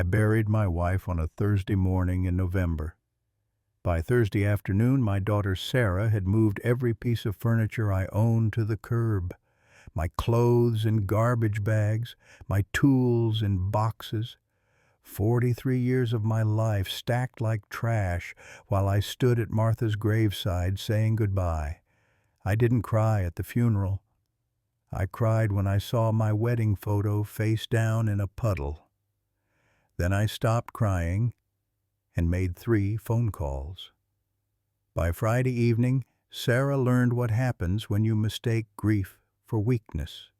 I buried my wife on a Thursday morning in November. By Thursday afternoon, my daughter Sarah had moved every piece of furniture I owned to the curb. My clothes in garbage bags, my tools in boxes. 43 years of my life stacked like trash while I stood at Martha's graveside saying goodbye. I didn't cry at the funeral. I cried when I saw my wedding photo face down in a puddle. Then I stopped crying and made 3 phone calls. By Friday evening, Sarah learned what happens when you mistake grief for weakness.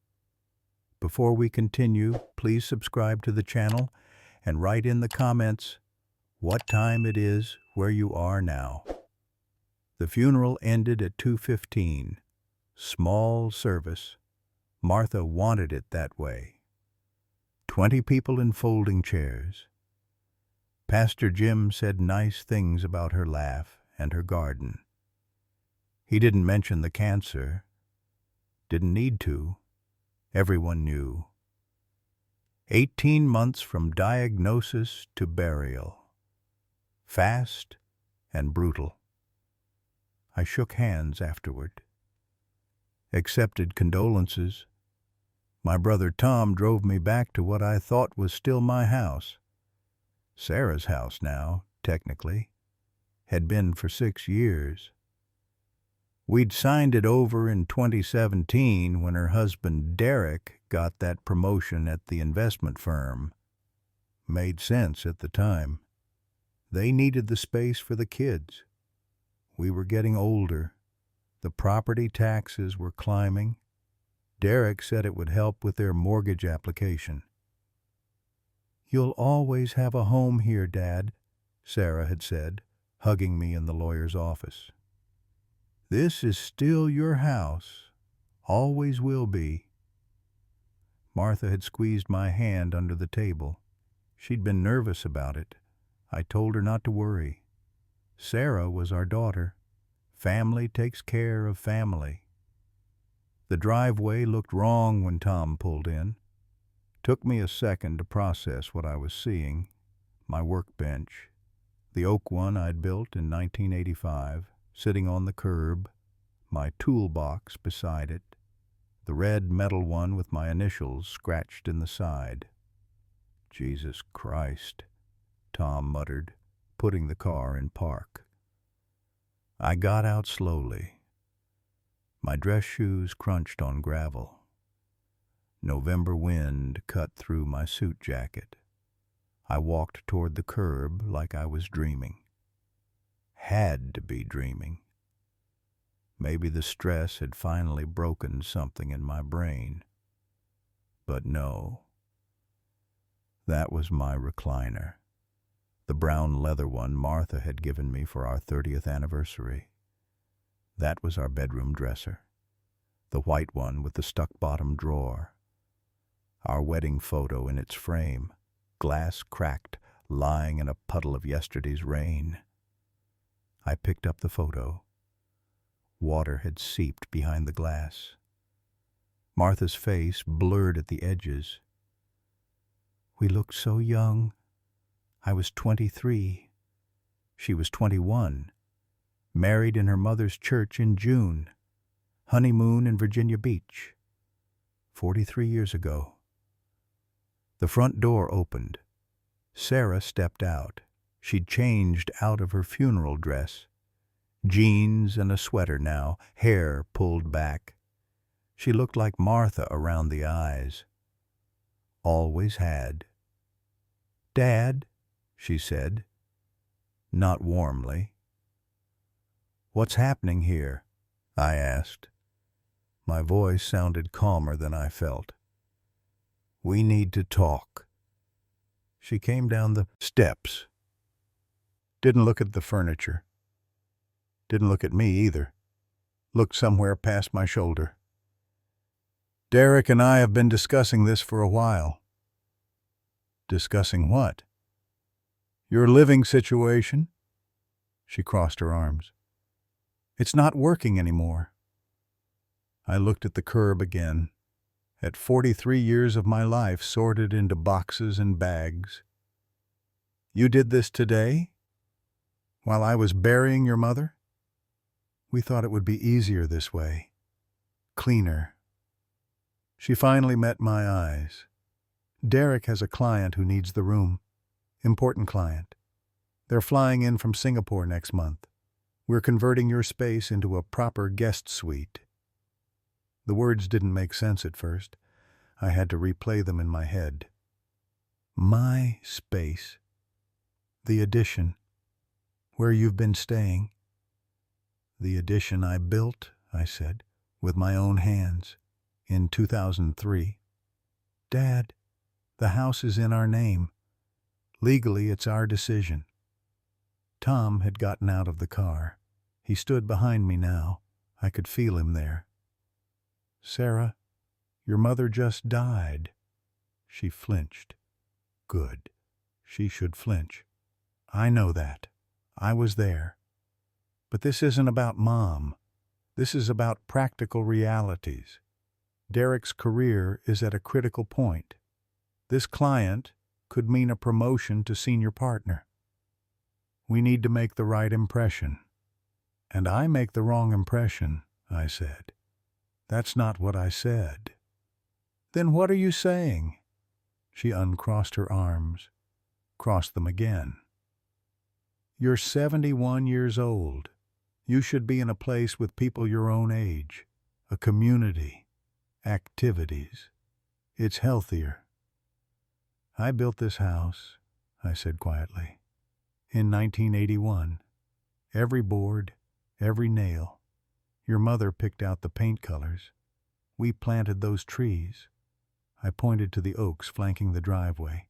Before we continue, please subscribe to the channel and write in the comments what time it is where you are now. The funeral ended at 2:15. Small service. Martha wanted it that way. 20 people in folding chairs. Pastor Jim said nice things about her laugh and her garden. He didn't mention the cancer. Didn't need to. Everyone knew. 18 months from diagnosis to burial. Fast and brutal. I shook hands afterward. Accepted condolences. My brother Tom drove me back to what I thought was still my house. Sarah's house now, technically. Had been for 6 years. We'd signed it over in 2017 when her husband Derek got that promotion at the investment firm. Made sense at the time. They needed the space for the kids. We were getting older. The property taxes were climbing. Derek said it would help with their mortgage application. "You'll always have a home here, Dad," Sarah had said, hugging me in the lawyer's office. "This is still your house. Always will be." Martha had squeezed my hand under the table. She'd been nervous about it. I told her not to worry. Sarah was our daughter. Family takes care of family. The driveway looked wrong when Tom pulled in. Took me a second to process what I was seeing. My workbench, the oak one I'd built in 1985, sitting on the curb, my toolbox beside it, the red metal one with my initials scratched in the side. "Jesus Christ," Tom muttered, putting the car in park. I got out slowly. My dress shoes crunched on gravel. November wind cut through my suit jacket. I walked toward the curb like I was dreaming. Had to be dreaming. Maybe the stress had finally broken something in my brain. But no. That was my recliner. The brown leather one Martha had given me for our 30th anniversary. That was our bedroom dresser. The white one with the stuck-bottom drawer. Our wedding photo in its frame, glass cracked, lying in a puddle of yesterday's rain. I picked up the photo. Water had seeped behind the glass. Martha's face blurred at the edges. We looked so young. I was 23. She was 21. Married in her mother's church in June. Honeymoon in Virginia Beach. 43 years ago. The front door opened. Sarah stepped out. She'd changed out of her funeral dress. Jeans and a sweater now, hair pulled back. She looked like Martha around the eyes. Always had. "Dad," she said. Not warmly. "What's happening here?" I asked. My voice sounded calmer than I felt. "We need to talk." She came down the steps. Didn't look at the furniture. Didn't look at me either. Looked somewhere past my shoulder. "Derek and I have been discussing this for a while." "Discussing what?" "Your living situation." She crossed her arms. "It's not working anymore." I looked at the curb again, at 43 years of my life sorted into boxes and bags. You did this today? While I was burying your mother? We thought it would be easier this way. Cleaner. She finally met my eyes. Derek has a client who needs the room. Important client. They're flying in from Singapore next month. We're converting your space into a proper guest suite. The words didn't make sense at first. I had to replay them in my head. My space. The addition. Where you've been staying. The addition I built, I said, with my own hands, in 2003. Dad, the house is in our name. Legally, it's our decision. Tom had gotten out of the car. He stood behind me now. I could feel him there. Sarah, your mother just died. She flinched. Good. She should flinch. I know that. I was there. But this isn't about Mom. This is about practical realities. Derek's career is at a critical point. This client could mean a promotion to senior partner. We need to make the right impression. And I make the wrong impression, I said. That's not what I said. Then what are you saying? She uncrossed her arms, crossed them again. You're 71 years old. You should be in a place with people your own age, a community, activities. It's healthier. I built this house, I said quietly, in 1981. Every board, every nail. Your mother picked out the paint colors. We planted those trees. I pointed to the oaks flanking the driveway.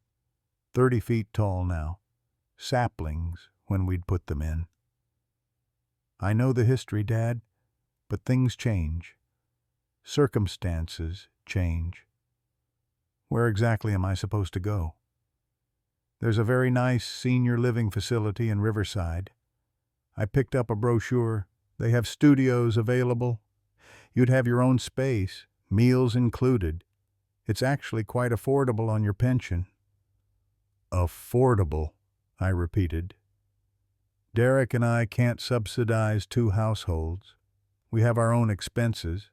30 feet tall now. Saplings when we'd put them in. I know the history, Dad, but things change. Circumstances change. Where exactly am I supposed to go? There's a very nice senior living facility in Riverside. I picked up a brochure. They have studios available. You'd have your own space, meals included. It's actually quite affordable on your pension. Affordable, I repeated. Derek and I can't subsidize 2 households. We have our own expenses.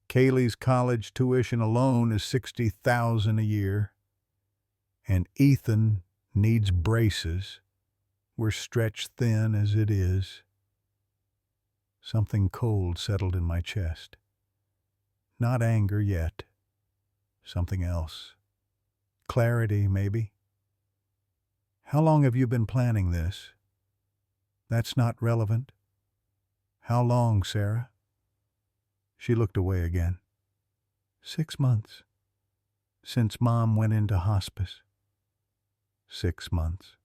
Kaylee's college tuition alone is $60,000 a year. And Ethan needs braces. We're stretched thin as it is. Something cold settled in my chest. Not anger yet. Something else. Clarity, maybe. How long have you been planning this? That's not relevant. How long, Sarah? She looked away again. 6 months. Since Mom went into hospice. 6 months.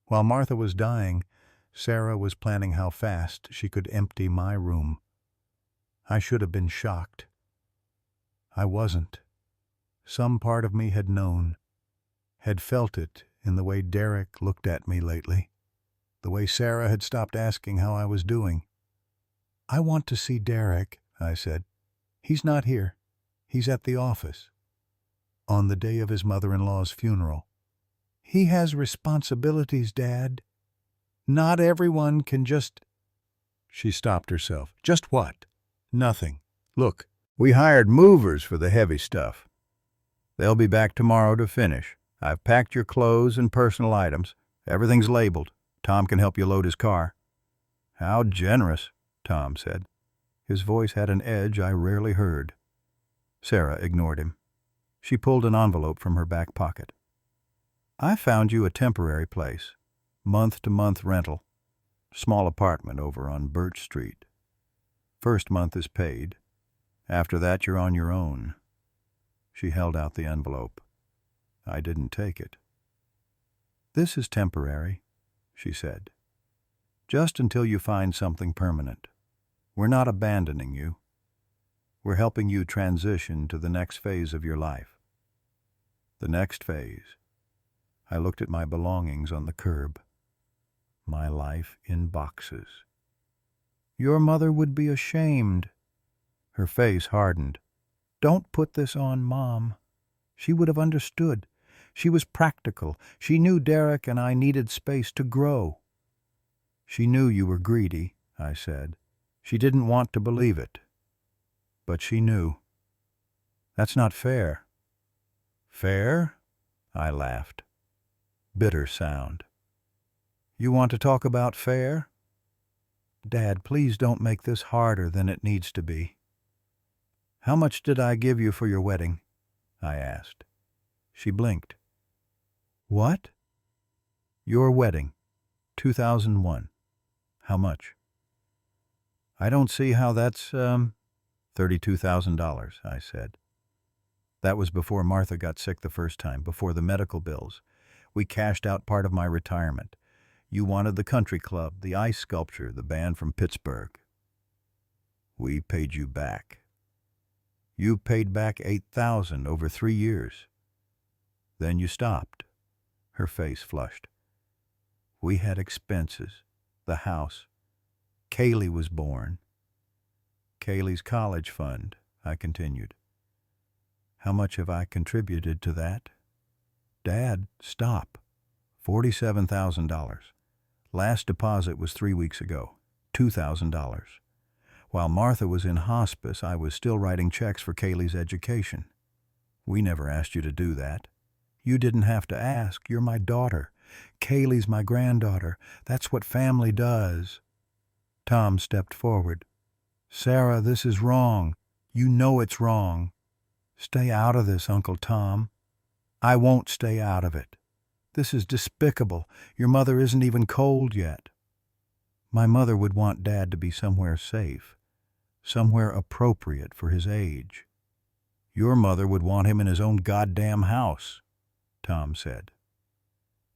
While Martha was dying, Sarah was planning how fast she could empty my room. I should have been shocked. I wasn't. Some part of me had known, had felt it in the way Derek looked at me lately, the way Sarah had stopped asking how I was doing. I want to see Derek, I said. He's not here. He's at the office. On the day of his mother-in-law's funeral. He has responsibilities, Dad. Not everyone can just... She stopped herself. Just what? Nothing. Look, we hired movers for the heavy stuff. They'll be back tomorrow to finish. I've packed your clothes and personal items. Everything's labeled. Tom can help you load his car. How generous, Tom said. His voice had an edge I rarely heard. Sarah ignored him. She pulled an envelope from her back pocket. I found you a temporary place. Month-to-month rental. Small apartment over on Birch Street. First month is paid. After that, you're on your own. She held out the envelope. I didn't take it. This is temporary, she said. Just until you find something permanent. We're not abandoning you. We're helping you transition to the next phase of your life. The next phase. I looked at my belongings on the curb. My life in boxes. Your mother would be ashamed. Her face hardened. Don't put this on Mom. She would have understood. She was practical. She knew Derek and I needed space to grow. She knew you were greedy, I said. She didn't want to believe it. But she knew. That's not fair. Fair? I laughed. Bitter sound. You want to talk about fair? Dad, please don't make this harder than it needs to be. How much did I give you for your wedding? I asked. She blinked. What? Your wedding. 2001. How much? I don't see how that's, $32,000, I said. That was before Martha got sick the first time, before the medical bills. We cashed out part of my retirement. You wanted the country club, the ice sculpture, the band from Pittsburgh. We paid you back. You paid back $8,000 over 3 years. Then you stopped. Her face flushed. We had expenses, the house. Kaylee was born. Kaylee's college fund, I continued. How much have I contributed to that? Dad, stop. $47,000. Last deposit was 3 weeks ago. $2,000. While Martha was in hospice, I was still writing checks for Kaylee's education. We never asked you to do that. You didn't have to ask. You're my daughter. Kaylee's my granddaughter. That's what family does. Tom stepped forward. Sarah, this is wrong. You know it's wrong. Stay out of this, Uncle Tom. I won't stay out of it. This is despicable. Your mother isn't even cold yet. My mother would want Dad to be somewhere safe, somewhere appropriate for his age. Your mother would want him in his own goddamn house, Tom said.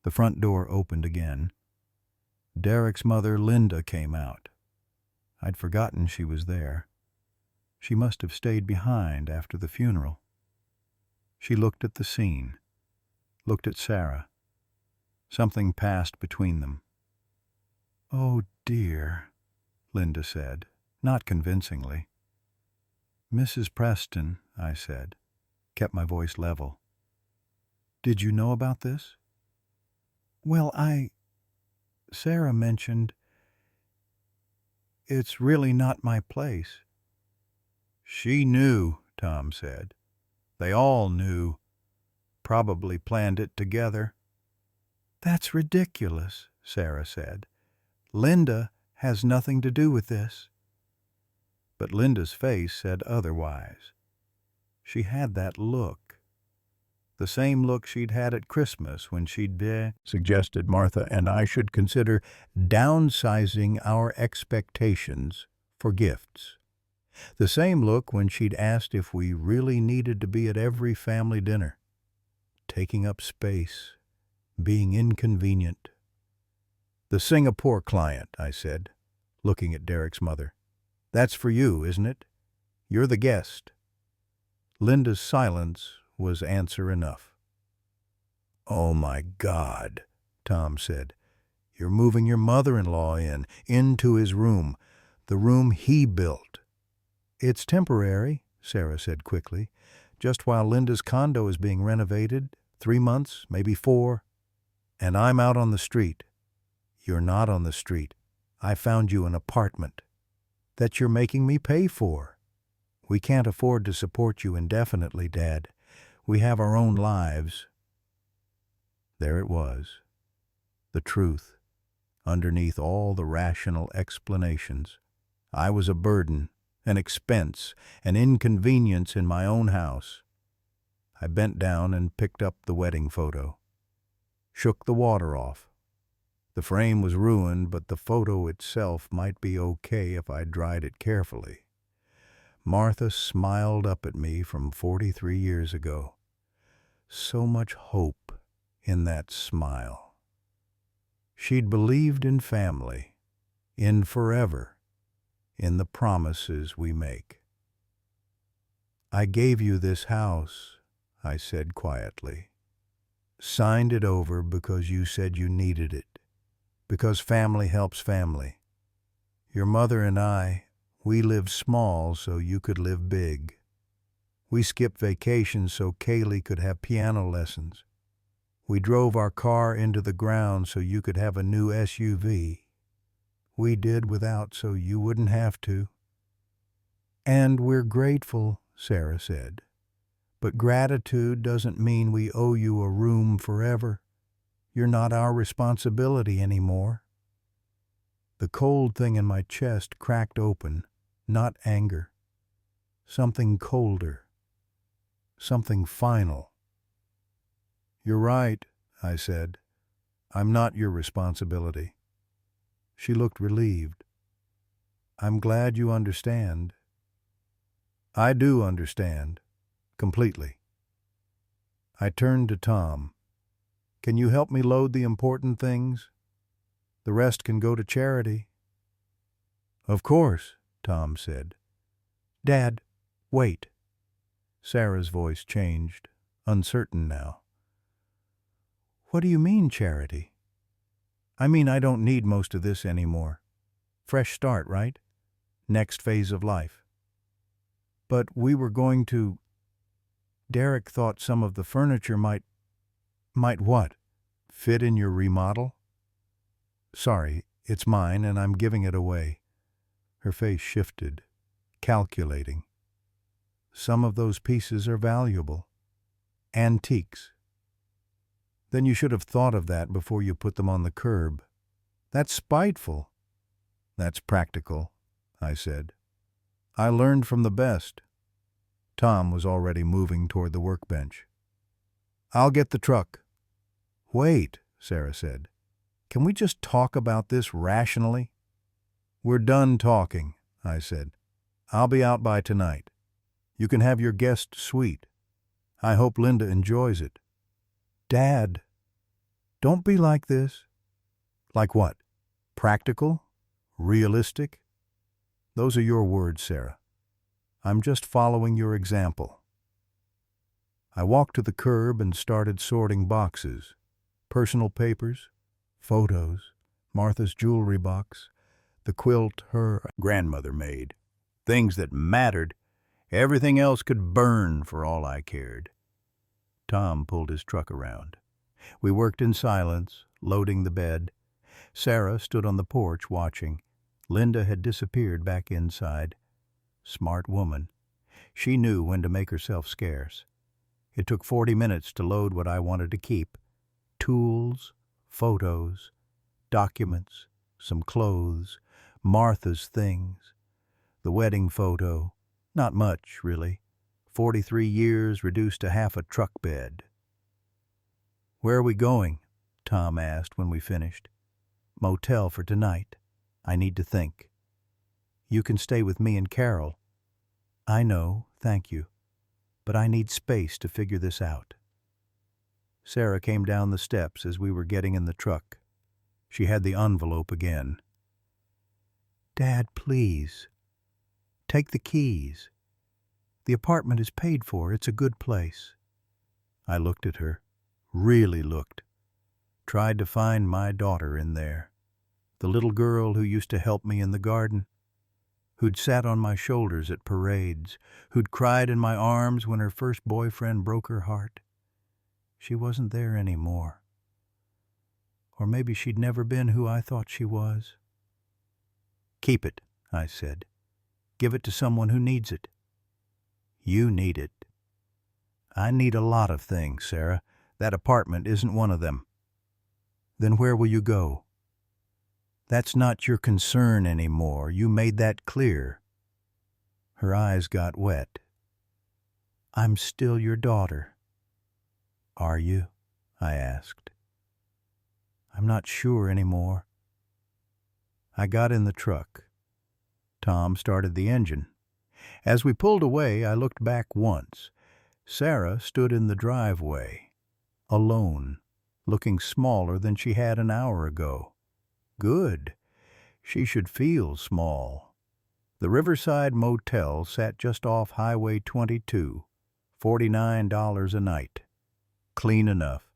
The front door opened again. Derek's mother, Linda, came out. I'd forgotten she was there. She must have stayed behind after the funeral. She looked at the scene, looked at Sarah. Something passed between them. Oh, dear, Linda said, not convincingly. Mrs. Preston, I said, kept my voice level. Did you know about this? Well, Sarah mentioned, it's really not my place. She knew, Tom said. They all knew. Probably planned it together. That's ridiculous, Sarah said. Linda has nothing to do with this. But Linda's face said otherwise. She had that look. The same look she'd had at Christmas when she'd suggested Martha and I should consider downsizing our expectations for gifts. The same look when she'd asked if we really needed to be at every family dinner. Taking up space, being inconvenient. The Singapore client, I said, looking at Derek's mother. That's for you, isn't it? You're the guest. Linda's silence was answer enough. Oh, my God, Tom said. You're moving your mother-in-law into his room, the room he built. It's temporary, Sarah said quickly, just while Linda's condo is being renovated, 3 months, maybe 4. And I'm out on the street. You're not on the street. I found you an apartment that you're making me pay for. We can't afford to support you indefinitely, Dad. We have our own lives. There it was, the truth, underneath all the rational explanations. I was a burden, an expense, an inconvenience in my own house. I bent down and picked up the wedding photo, shook the water off. The frame was ruined, but the photo itself might be okay if I dried it carefully. Martha smiled up at me from 43 years ago. So much hope in that smile. She'd believed in family, in forever, in the promises we make. I gave you this house, I said quietly. Signed it over because you said you needed it, because family helps family. Your mother and I, we lived small so you could live big. We skipped vacations so Kaylee could have piano lessons. We drove our car into the ground so you could have a new SUV. We did without so you wouldn't have to. And we're grateful, Sarah said. But gratitude doesn't mean we owe you a room forever. You're not our responsibility anymore. The cold thing in my chest cracked open, not anger. Something colder. Something final. You're right, I said. I'm not your responsibility. She looked relieved. I'm glad you understand. I do understand. Completely. I turned to Tom. Can you help me load the important things? The rest can go to charity. Of course, Tom said. Dad, wait. Sarah's voice changed, uncertain now. What do you mean, charity? I mean, I don't need most of this anymore. Fresh start, right? Next phase of life. But we were going to... Derek thought some of the furniture might what? Fit in your remodel? Sorry, it's mine and I'm giving it away. Her face shifted, calculating. Some of those pieces are valuable. Antiques. Then you should have thought of that before you put them on the curb. That's spiteful. That's practical, I said. I learned from the best. Tom was already moving toward the workbench. I'll get the truck. Wait, Sarah said. Can we just talk about this rationally? We're done talking, I said. I'll be out by tonight. You can have your guest suite. I hope Linda enjoys it. Dad, don't be like this. Like what? Practical? Realistic? Those are your words, Sarah. I'm just following your example. I walked to the curb and started sorting boxes. Personal papers, photos, Martha's jewelry box, the quilt her grandmother made. Things that mattered. Everything else could burn for all I cared. Tom pulled his truck around. We worked in silence, loading the bed. Sarah stood on the porch watching. Linda had disappeared back inside. Smart woman. She knew when to make herself scarce. It took 40 minutes to load what I wanted to keep. Tools, photos, documents, some clothes, Martha's things. The wedding photo, not much, really. 43 years reduced to half a truck bed. Where are we going? Tom asked when we finished. Motel for tonight. I need to think. You can stay with me and Carol. I know, thank you. But I need space to figure this out. Sarah came down the steps as we were getting in the truck. She had the envelope again. Dad, please. Take the keys. The apartment is paid for. It's a good place. I looked at her. Really looked. Tried to find my daughter in there. The little girl who used to help me in the garden. Who'd sat on my shoulders at parades. Who'd cried in my arms when her first boyfriend broke her heart. She wasn't there anymore. Or maybe she'd never been who I thought she was. Keep it, I said. Give it to someone who needs it. You need it. I need a lot of things, Sarah. That apartment isn't one of them. Then where will you go? That's not your concern anymore. You made that clear. Her eyes got wet. I'm still your daughter. Are you? I asked. I'm not sure anymore. I got in the truck. Tom started the engine. As we pulled away, I looked back once. Sarah stood in the driveway, alone, looking smaller than she had an hour ago. Good. She should feel small. The Riverside Motel sat just off Highway 22, $49 a night. Clean enough.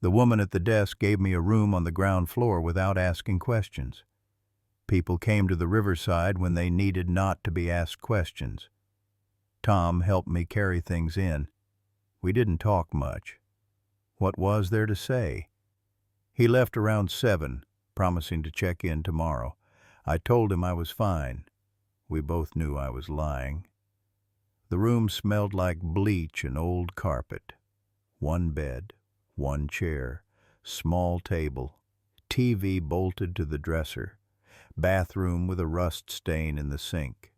The woman at the desk gave me a room on the ground floor without asking questions. People came to the Riverside when they needed not to be asked questions. Tom helped me carry things in. We didn't talk much. What was there to say? He left around 7, promising to check in tomorrow. I told him I was fine. We both knew I was lying. The room smelled like bleach and old carpet. One bed, one chair, small table, TV bolted to the dresser, bathroom with a rust stain in the sink.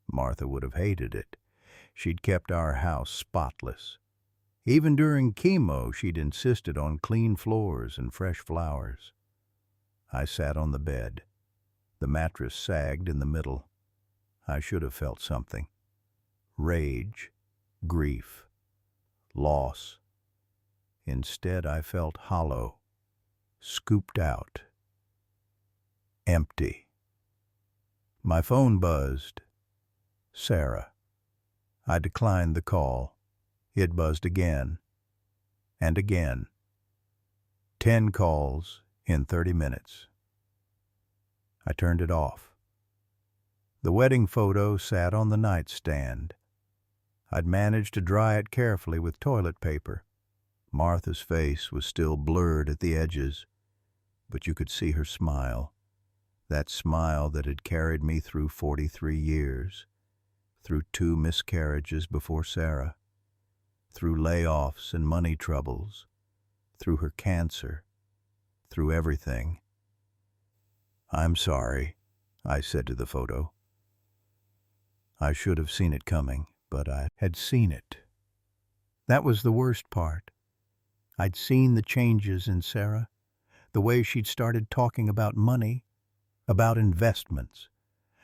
Martha would have hated it. She'd kept our house spotless. Even during chemo, she'd insisted on clean floors and fresh flowers. I sat on the bed. The mattress sagged in the middle. I should have felt something. Rage, grief, loss. Instead, I felt hollow, scooped out, empty. My phone buzzed. Sarah. I declined the call. It buzzed again, and again. 10 calls in 30 minutes. I turned it off. The wedding photo sat on the nightstand. I'd managed to dry it carefully with toilet paper. Martha's face was still blurred at the edges, but you could see her smile, that smile that had carried me through 43 years, through 2 miscarriages before Sarah, through layoffs and money troubles, through her cancer, through everything. "I'm sorry," I said to the photo. I should have seen it coming, but I had seen it. That was the worst part. I'd seen the changes in Sarah, the way she'd started talking about money, about investments,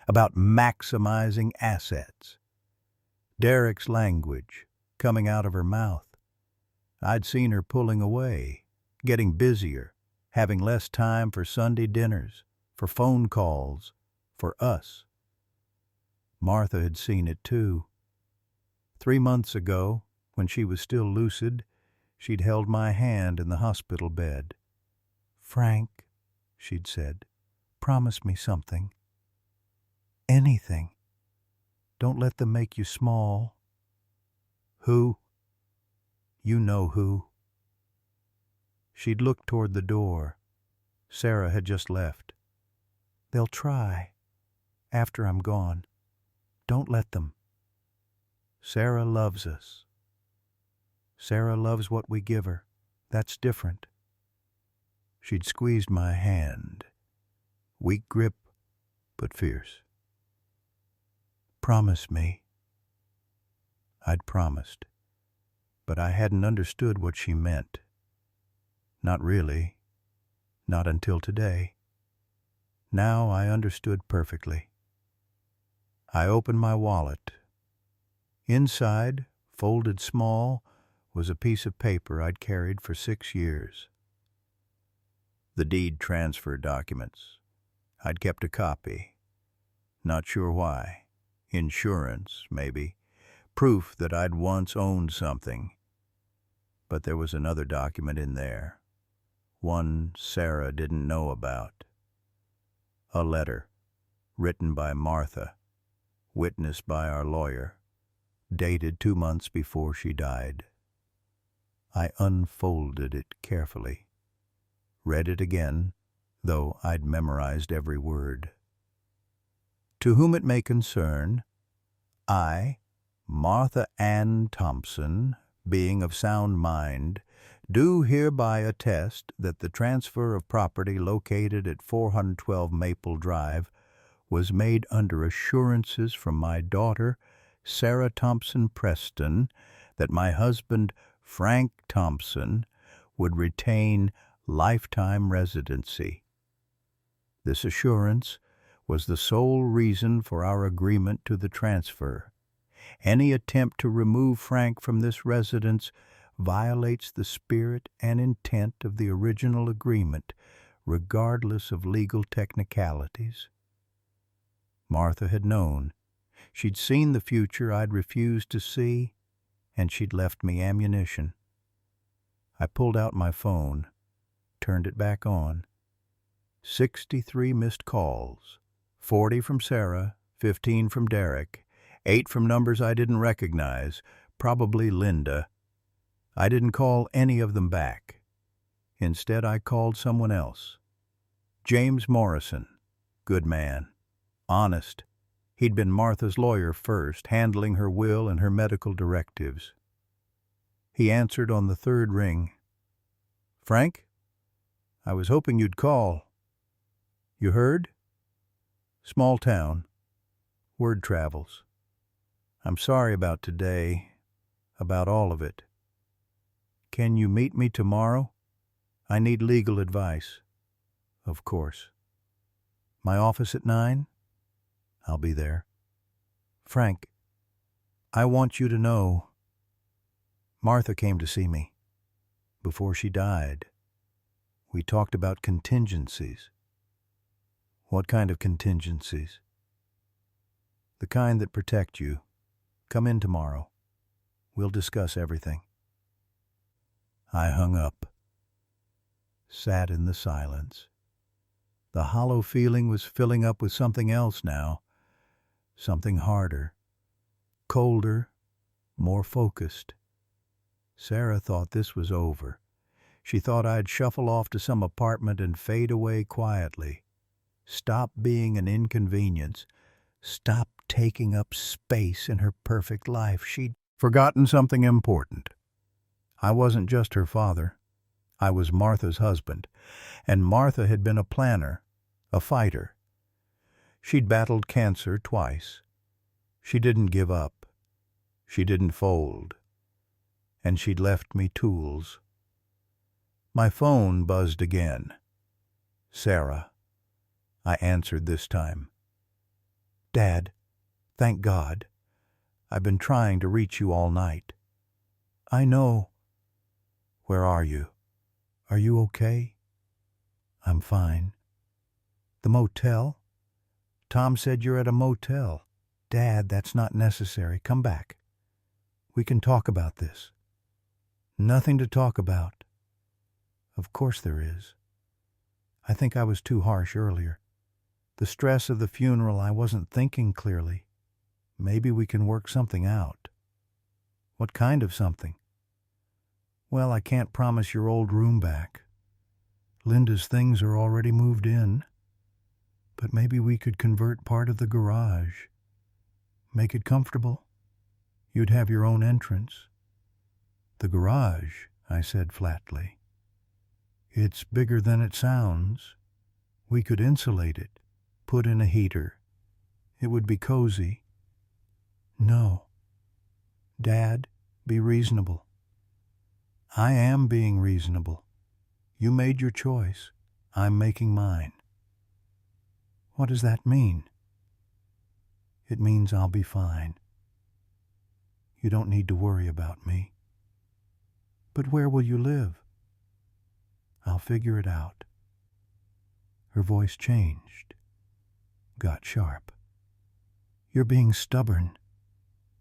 about maximizing assets. Derek's language coming out of her mouth. I'd seen her pulling away, getting busier, having less time for Sunday dinners, for phone calls, for us. Martha had seen it too. 3 months ago, when she was still lucid, she'd held my hand in the hospital bed. "Frank," she'd said, "promise me something. Anything. Don't let them make you small." "Who?" "You know who." She'd looked toward the door. Sarah had just left. "They'll try. After I'm gone. Don't let them. Sarah loves us. Sarah loves what we give her. That's different." She'd squeezed my hand. Weak grip, but fierce. "Promise me." I'd promised, but I hadn't understood what she meant. Not really. Not until today. Now I understood perfectly. I opened my wallet. Inside, folded small, was a piece of paper I'd carried for 6 years. The deed transfer documents. I'd kept a copy. Not sure why. Insurance, maybe. Proof that I'd once owned something. But there was another document in there. One Sarah didn't know about. A letter, written by Martha, witnessed by our lawyer, dated 2 months before she died. I unfolded it carefully, read it again, though I'd memorized every word. "To whom it may concern, I, Martha Ann Thompson, being of sound mind, do hereby attest that the transfer of property located at 412 Maple Drive was made under assurances from my daughter, Sarah Thompson Preston, that my husband, Frank Thompson, would retain lifetime residency. This assurance was the sole reason for our agreement to the transfer. Any attempt to remove Frank from this residence violates the spirit and intent of the original agreement, regardless of legal technicalities." Martha had known. She'd seen the future I'd refused to see, and she'd left me ammunition. I pulled out my phone, turned it back on. 63 missed calls, 40 from Sarah, 15 from Derek, 8 from numbers I didn't recognize, probably Linda. I didn't call any of them back. Instead, I called someone else. James Morrison. Good man. Honest. He'd been Martha's lawyer first, handling her will and her medical directives. He answered on the third ring. "Frank? I was hoping you'd call. You heard? Small town. Word travels. I'm sorry about today, about all of it. Can you meet me tomorrow? I need legal advice." "Of course." "My office at 9? I'll be there." "Frank, I want you to know, Martha came to see me before she died. We talked about contingencies." "What kind of contingencies?" "The kind that protect you. Come in tomorrow. We'll discuss everything." I hung up, sat in the silence. The hollow feeling was filling up with something else now, something harder, colder, more focused. Sarah thought this was over. She thought I'd shuffle off to some apartment and fade away quietly. Stop being an inconvenience. Stop taking up space in her perfect life. She'd forgotten something important. I wasn't just her father. I was Martha's husband, and Martha had been a planner, a fighter. She'd battled cancer twice. She didn't give up. She didn't fold. And she'd left me tools. My phone buzzed again. "Sarah." I answered this time. "Dad, thank God. I've been trying to reach you all night." "I know." "Where are you? Are you okay?" "I'm fine." "The motel?" "Tom said you're at a motel." "Dad, that's not necessary. Come back. We can talk about this." "Nothing to talk about." "Of course there is. I think I was too harsh earlier. The stress of the funeral, I wasn't thinking clearly. Maybe we can work something out." "What kind of something?" "Well, I can't promise your old room back. Linda's things are already moved in. But maybe we could convert part of the garage. Make it comfortable. You'd have your own entrance." "The garage," I said flatly. "It's bigger than it sounds. We could insulate it, put in a heater. It would be cozy." "No. Dad, be reasonable." "I am being reasonable. You made your choice. I'm making mine." "What does that mean?" "It means I'll be fine. You don't need to worry about me." "But where will you live?" "I'll figure it out." Her voice changed, got sharp. "You're being stubborn.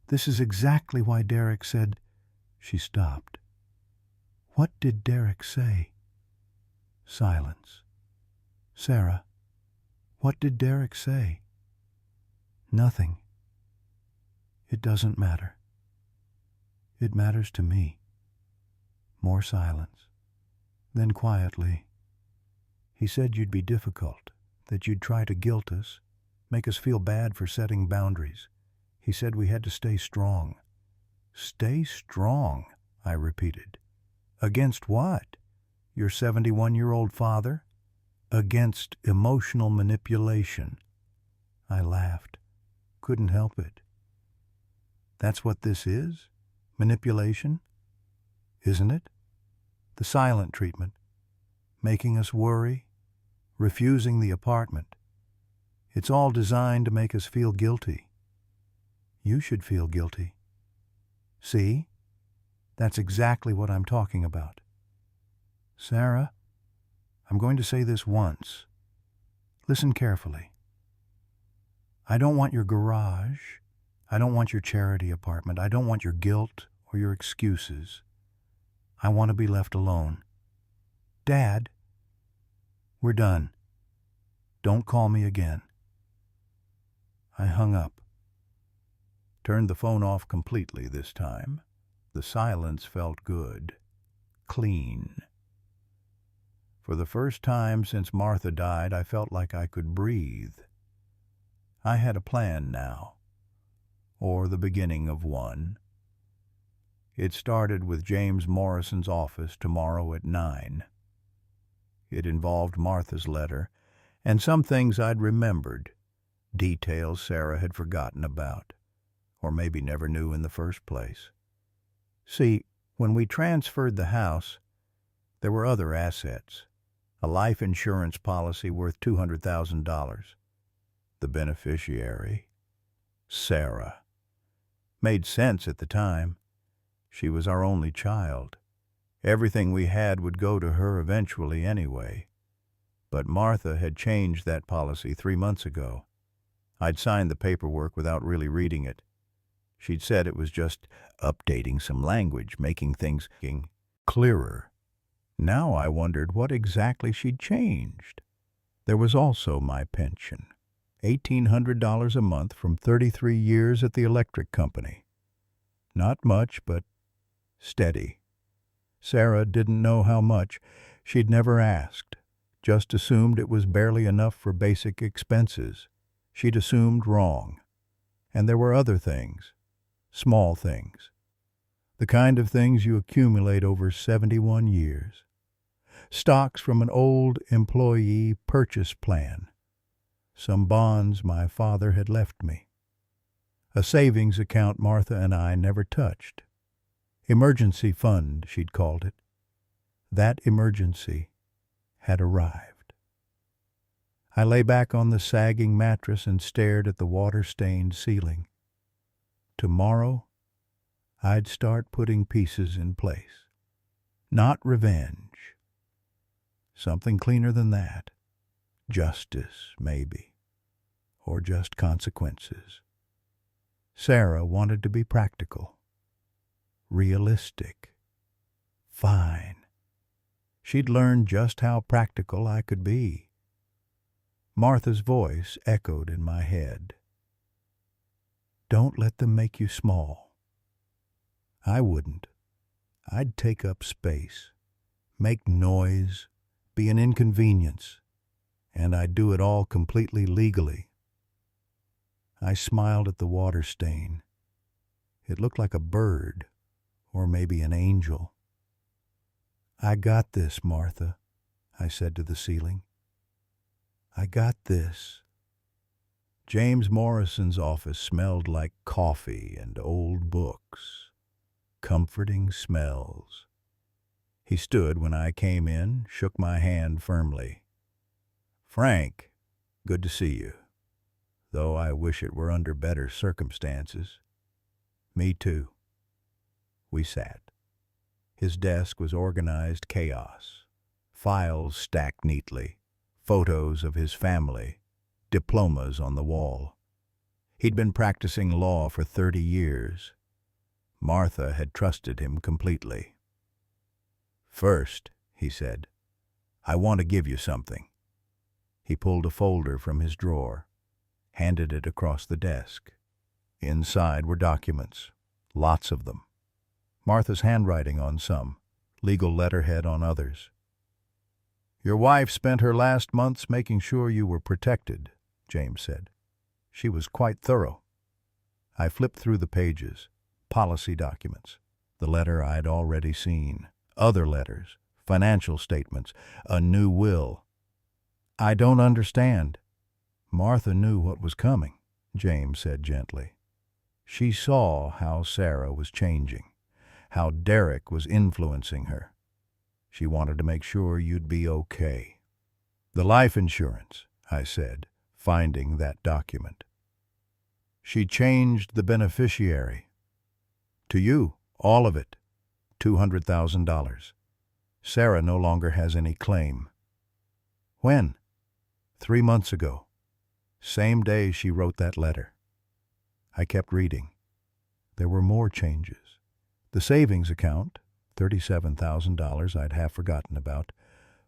This is exactly why Derek said—" She stopped. "What did Derek say?" Silence. "Sarah, what did Derek say?" "Nothing. It doesn't matter. It matters to me." More silence. Then quietly, "He said you'd be difficult, that you'd try to guilt us, make us feel bad for setting boundaries. He said we had to stay strong." "Stay strong," I repeated. "Against what? Your 71-year-old father?" "Against emotional manipulation." I laughed. Couldn't help it. "That's what this is? Manipulation? Isn't it? The silent treatment. Making us worry. Refusing the apartment. It's all designed to make us feel guilty." "You should feel guilty." "See? That's exactly what I'm talking about." "Sarah, I'm going to say this once. Listen carefully. I don't want your garage. I don't want your charity apartment. I don't want your guilt or your excuses. I want to be left alone. Dad, we're done. Don't call me again." I hung up. Turned the phone off completely this time. The silence felt good, clean. For the first time since Martha died, I felt like I could breathe. I had a plan now, or the beginning of one. It started with James Morrison's office tomorrow at 9. It involved Martha's letter and some things I'd remembered, details Sarah had forgotten about, or maybe never knew in the first place. See, when we transferred the house, there were other assets, a life insurance policy worth $200,000. The beneficiary, Sarah. Made sense at the time. She was our only child. Everything we had would go to her eventually anyway. But Martha had changed that policy 3 months ago. I'd signed the paperwork without really reading it. She'd said it was just updating some language, making things clearer. Now I wondered what exactly she'd changed. There was also my pension, $1,800 a month from 33 years at the electric company. Not much, but steady. Sarah didn't know how much. She'd never asked, just assumed it was barely enough for basic expenses. She'd assumed wrong. And there were other things, small things, the kind of things you accumulate over 71 years. Stocks from an old employee purchase plan, some bonds my father had left me, a savings account Martha and I never touched. Emergency fund, she'd called it. That emergency had arrived. I lay back on the sagging mattress and stared at the water-stained ceiling. Tomorrow, I'd start putting pieces in place. Not revenge. Something cleaner than that. Justice, maybe. Or just consequences. Sarah wanted to be practical. Realistic. Fine. She'd learned just how practical I could be. Martha's voice echoed in my head. Don't let them make you small. I wouldn't. I'd take up space, make noise, be an inconvenience, and I'd do it all completely legally. I smiled at the water stain. It looked like a bird, or maybe an angel. I got this, Martha, I said to the ceiling. I got this. James Morrison's office smelled like coffee and old books. Comforting smells. He stood when I came in, shook my hand firmly. Frank, good to see you, though I wish it were under better circumstances. Me too. We sat. His desk was organized chaos. Files stacked neatly, photos of his family, diplomas on the wall. He'd been practicing law for 30 years. Martha had trusted him completely. First, he said, I want to give you something. He pulled a folder from his drawer, handed it across the desk. Inside were documents, lots of them. Martha's handwriting on some, legal letterhead on others. Your wife spent her last months making sure you were protected, James said. She was quite thorough. I flipped through the pages, policy documents, the letter I'd already seen, other letters, financial statements, a new will. I don't understand. Martha knew what was coming, James said gently. She saw how Sarah was changing, how Derek was influencing her. She wanted to make sure you'd be okay. The life insurance, I said, finding that document. She changed the beneficiary. To you, all of it, $200,000. Sarah no longer has any claim. When? 3 months ago. Same day she wrote that letter. I kept reading. There were more changes. The savings account, $37,000 I'd half forgotten about,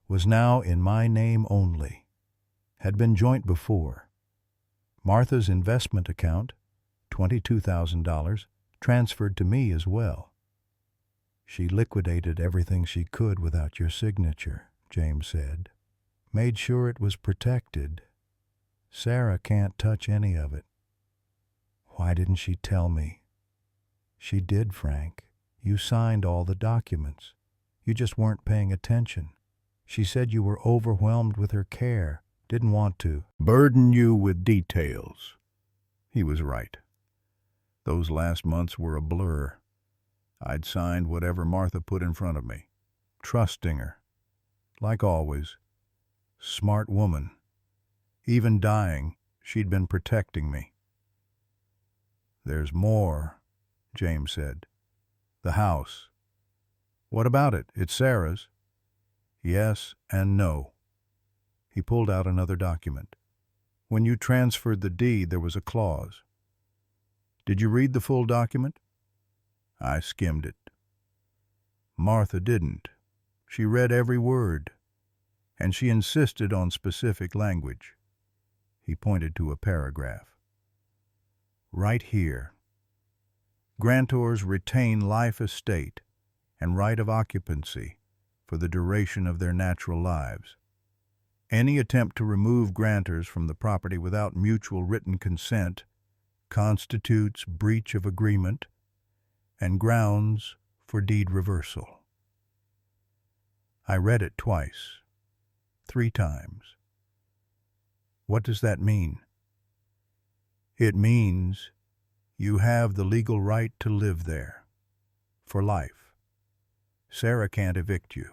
was now in my name only. Had been joint before. Martha's investment account, $22,000, transferred to me as well. She liquidated everything she could without your signature, James said. Made sure it was protected. Sarah can't touch any of it. Why didn't she tell me? She did, Frank. You signed all the documents. You just weren't paying attention. She said you were overwhelmed with her care, didn't want to burden you with details. He was right. Those last months were a blur. I'd signed whatever Martha put in front of me, trusting her. Like always. Smart woman. Even dying, she'd been protecting me. There's more, James said. The house. What about it? It's Sarah's. Yes and no. He pulled out another document. When you transferred the deed, there was a clause. Did you read the full document? I skimmed it. Martha didn't. She read every word, and she insisted on specific language. He pointed to a paragraph. Right here. Grantors retain life estate and right of occupancy for the duration of their natural lives. Any attempt to remove grantors from the property without mutual written consent constitutes breach of agreement and grounds for deed reversal. I read it twice, 3 times. What does that mean? It means you have the legal right to live there, for life. Sarah can't evict you.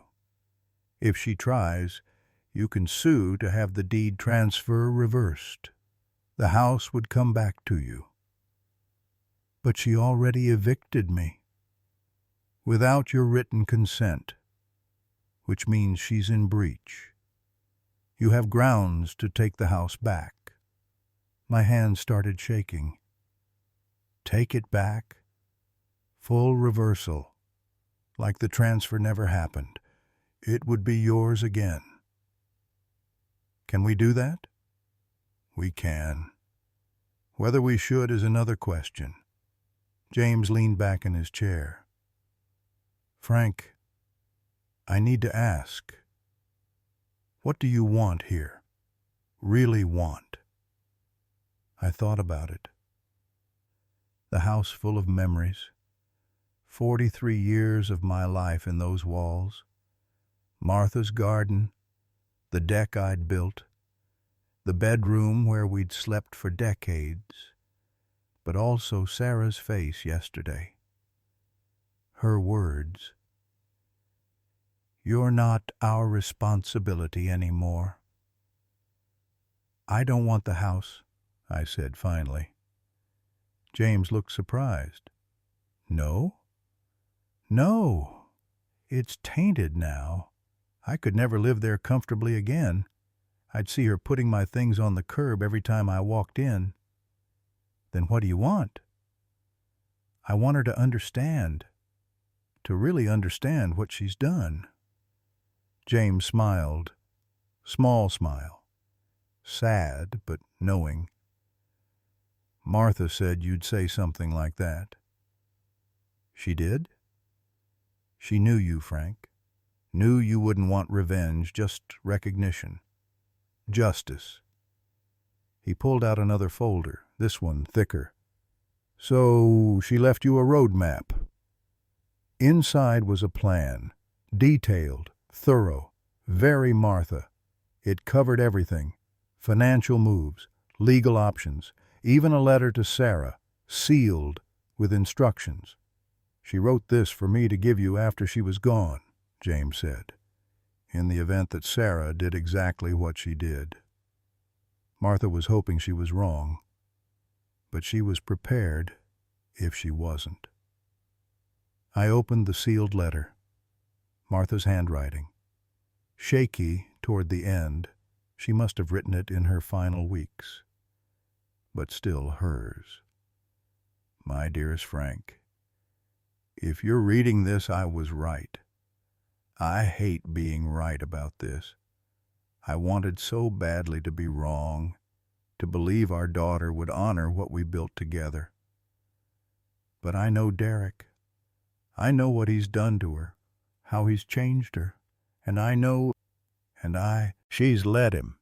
If she tries, you can sue to have the deed transfer reversed. The house would come back to you. But she already evicted me, without your written consent, which means she's in breach. You have grounds to take the house back. My hands started shaking. Take it back? Full reversal, like the transfer never happened. It would be yours again. Can we do that? We can. Whether we should is another question. James leaned back in his chair. Frank, I need to ask. What do you want here? Really want? I thought about it. The house full of memories. 43 years of my life in those walls. Martha's garden, the deck I'd built, the bedroom where we'd slept for decades, but also Sarah's face yesterday. Her words. You're not our responsibility anymore. I don't want the house, I said finally. James looked surprised. No? No. It's tainted now. I could never live there comfortably again. I'd see her putting my things on the curb every time I walked in. Then what do you want? I want her to understand, to really understand what she's done. James smiled, small smile, sad but knowing. Martha said you'd say something like that. She did? She knew you, Frank. Knew you wouldn't want revenge, just recognition. Justice. He pulled out another folder, this one thicker. So she left you a road map. Inside was a plan, detailed, thorough, very Martha. It covered everything, financial moves, legal options, even a letter to Sarah, sealed with instructions. She wrote this for me to give you after she was gone, James said, in the event that Sarah did exactly what she did. Martha was hoping she was wrong, but she was prepared if she wasn't. I opened the sealed letter. Martha's handwriting. Shaky toward the end, she must have written it in her final weeks, but still hers. My dearest Frank, if you're reading this, I was right. I hate being right about this. I wanted so badly to be wrong, to believe our daughter would honor what we built together. But I know Derek. I know what he's done to her, how he's changed her, and I know, she's let him.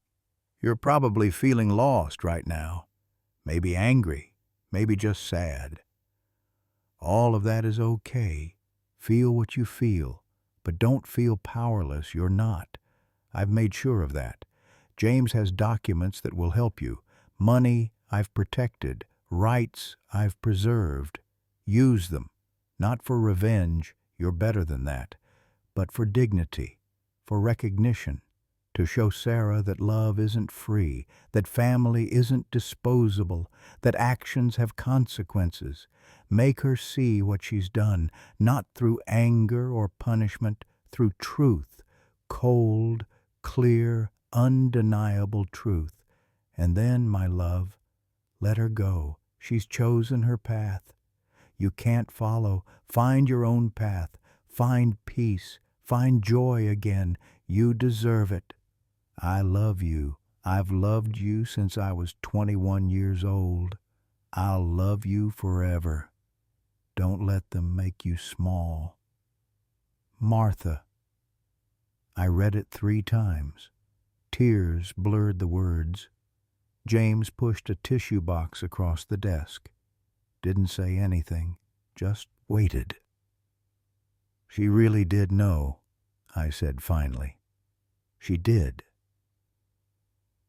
You're probably feeling lost right now, maybe angry, maybe just sad. All of that is okay. Feel what you feel, but don't feel powerless. You're not. I've made sure of that. James has documents that will help you. Money I've protected. Rights I've preserved. Use them. Not for revenge, you're better than that, but for dignity, for recognition, to show Sarah that love isn't free, that family isn't disposable, that actions have consequences. Make her see what she's done, not through anger or punishment, through truth, cold, clear, undeniable truth. And then, my love, let her go. She's chosen her path. You can't follow. Find your own path. Find peace. Find joy again. You deserve it. I love you. I've loved you since I was 21 years old. I'll love you forever. Don't let them make you small. Martha. I read it 3 times. Tears blurred the words. James pushed a tissue box across the desk. Didn't say anything, just waited. She really did know, I said finally. She did.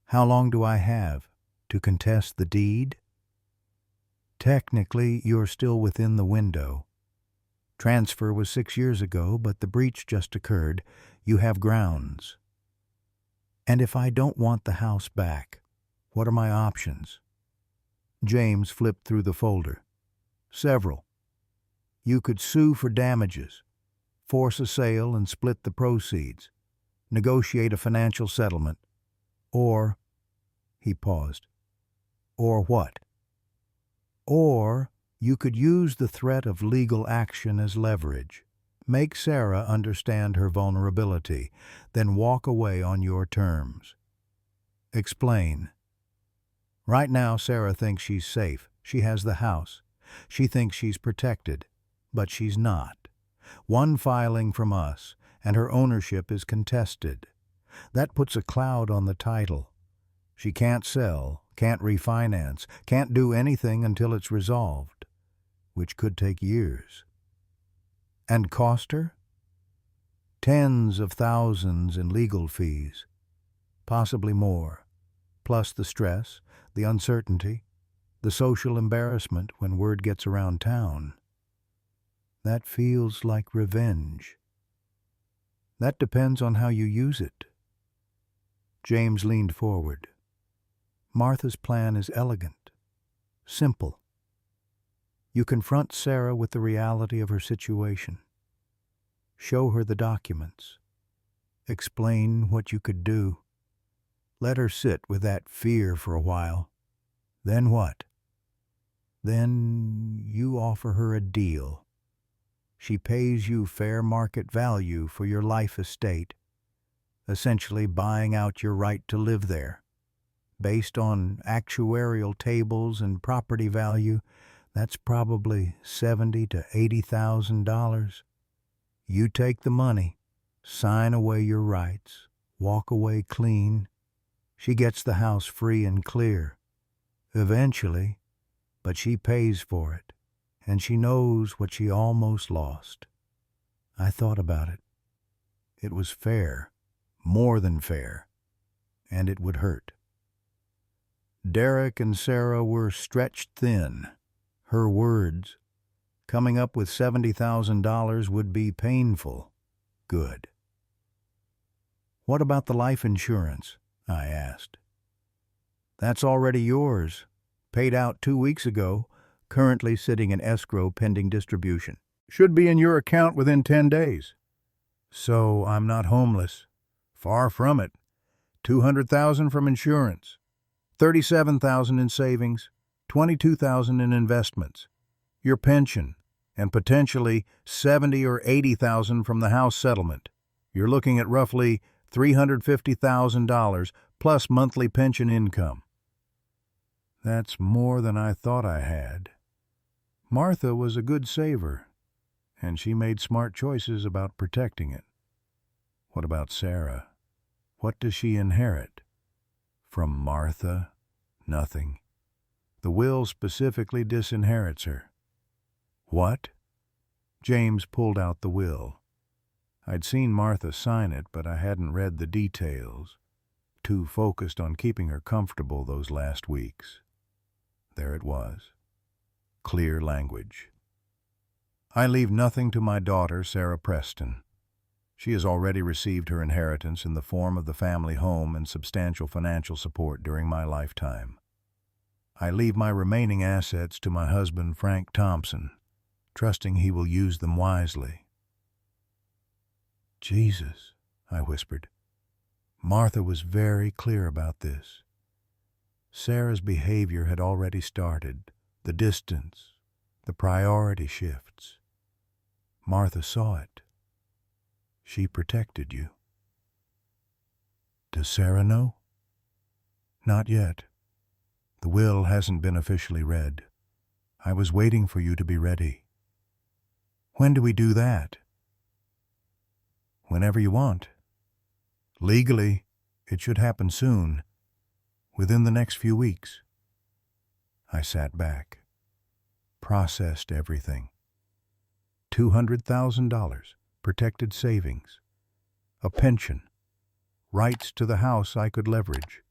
How long do I have to contest the deed? Technically, you're still within the window. Transfer was 6 years ago, but the breach just occurred. You have grounds. And if I don't want the house back, what are my options? James flipped through the folder. Several. You could sue for damages, force a sale and split the proceeds, negotiate a financial settlement, or, he paused, or what? Or you could use the threat of legal action as leverage. Make Sarah understand her vulnerability, then walk away on your terms. Explain. Right now, Sarah thinks she's safe. She has the house. She thinks she's protected, but she's not. One filing from us, and her ownership is contested. That puts a cloud on the title. She can't sell, can't refinance, can't do anything until it's resolved, which could take years. And cost her? Tens of thousands in legal fees, possibly more, plus the stress, the uncertainty, the social embarrassment when word gets around town. That feels like revenge. That depends on how you use it. James leaned forward. Martha's plan is elegant, simple. You confront Sarah with the reality of her situation. Show her the documents. Explain what you could do. Let her sit with that fear for a while. Then what? Then you offer her a deal. She pays you fair market value for your life estate, essentially buying out your right to live there. Based on actuarial tables and property value, that's probably $70,000 to $80,000. You take the money, sign away your rights, walk away clean. She gets the house free and clear. Eventually, but she pays for it, and she knows what she almost lost. I thought about it. It was fair, more than fair, and it would hurt. Derek and Sarah were stretched thin. Her words, coming up with $70,000 would be painful. Good. What about the life insurance? I asked. That's already yours. Paid out 2 weeks ago, currently sitting in escrow pending distribution. Should be in your account within 10 days. So I'm not homeless. Far from it. $200,000 from insurance. $37,000 in savings. $22,000 in investments. Your pension, and potentially $70,000 or $80,000 from the house settlement. You're looking at roughly $350,000 plus monthly pension income. That's more than I thought I had. Martha was a good saver, and she made smart choices about protecting it. What about Sarah? What does she inherit? From Martha? Nothing. The will specifically disinherits her. What? James pulled out the will. I'd seen Martha sign it, but I hadn't read the details, too focused on keeping her comfortable those last weeks. There it was. Clear language. I leave nothing to my daughter, Sarah Preston. She has already received her inheritance in the form of the family home and substantial financial support during my lifetime. I leave my remaining assets to my husband, Frank Thompson, trusting he will use them wisely. Jesus, I whispered. Martha was very clear about this. Sarah's behavior had already started, the distance, the priority shifts. Martha saw it. She protected you. Does Sarah know? Not yet. The will hasn't been officially read. I was waiting for you to be ready. When do we do that? Whenever you want. Legally, it should happen soon, within the next few weeks. I sat back, processed everything. $200,000, protected savings, a pension, rights to the house I could leverage.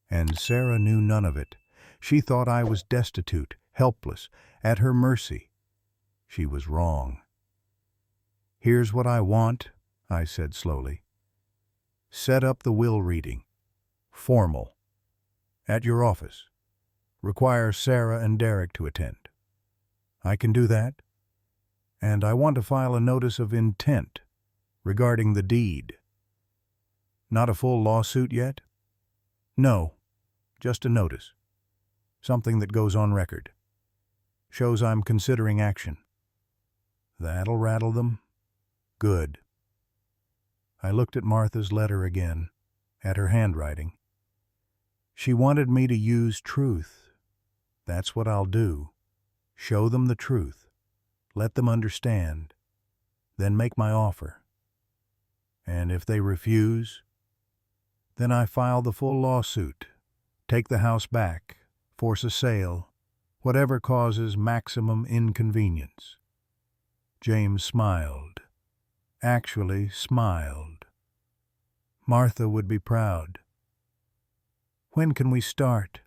And Sarah knew none of it. She thought I was destitute, helpless, at her mercy. She was wrong. Here's what I want, I said slowly. Set up the will reading. Formal. At your office. Require Sarah and Derek to attend. I can do that. And I want to file a notice of intent regarding the deed. Not a full lawsuit yet? No, just a notice. Something that goes on record. Shows I'm considering action. That'll rattle them? Good. I looked at Martha's letter again, at her handwriting. She wanted me to use truth. That's what I'll do. Show them the truth. Let them understand. Then make my offer. And if they refuse, then I file the full lawsuit, take the house back, force a sale, whatever causes maximum inconvenience. James smiled. Actually smiled. Martha would be proud. When can we start?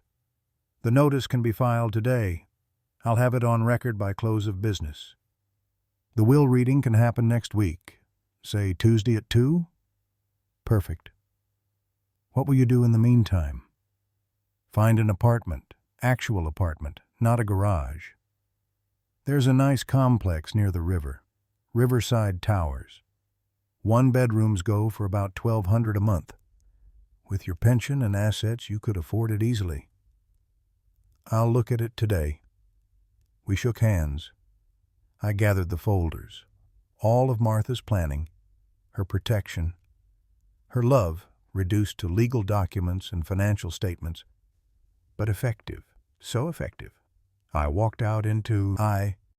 The notice can be filed today. I'll have it on record by close of business. The will reading can happen next week. Say Tuesday at 2? Perfect. What will you do in the meantime? Find an apartment, actual apartment, not a garage. There's a nice complex near the river, Riverside Towers. 1-bedrooms go for about $1,200 a month. With your pension and assets, you could afford it easily. I'll look at it today. We shook hands. I gathered the folders, all of Martha's planning, her protection, her love reduced to legal documents and financial statements, but effective, so effective. I walked out into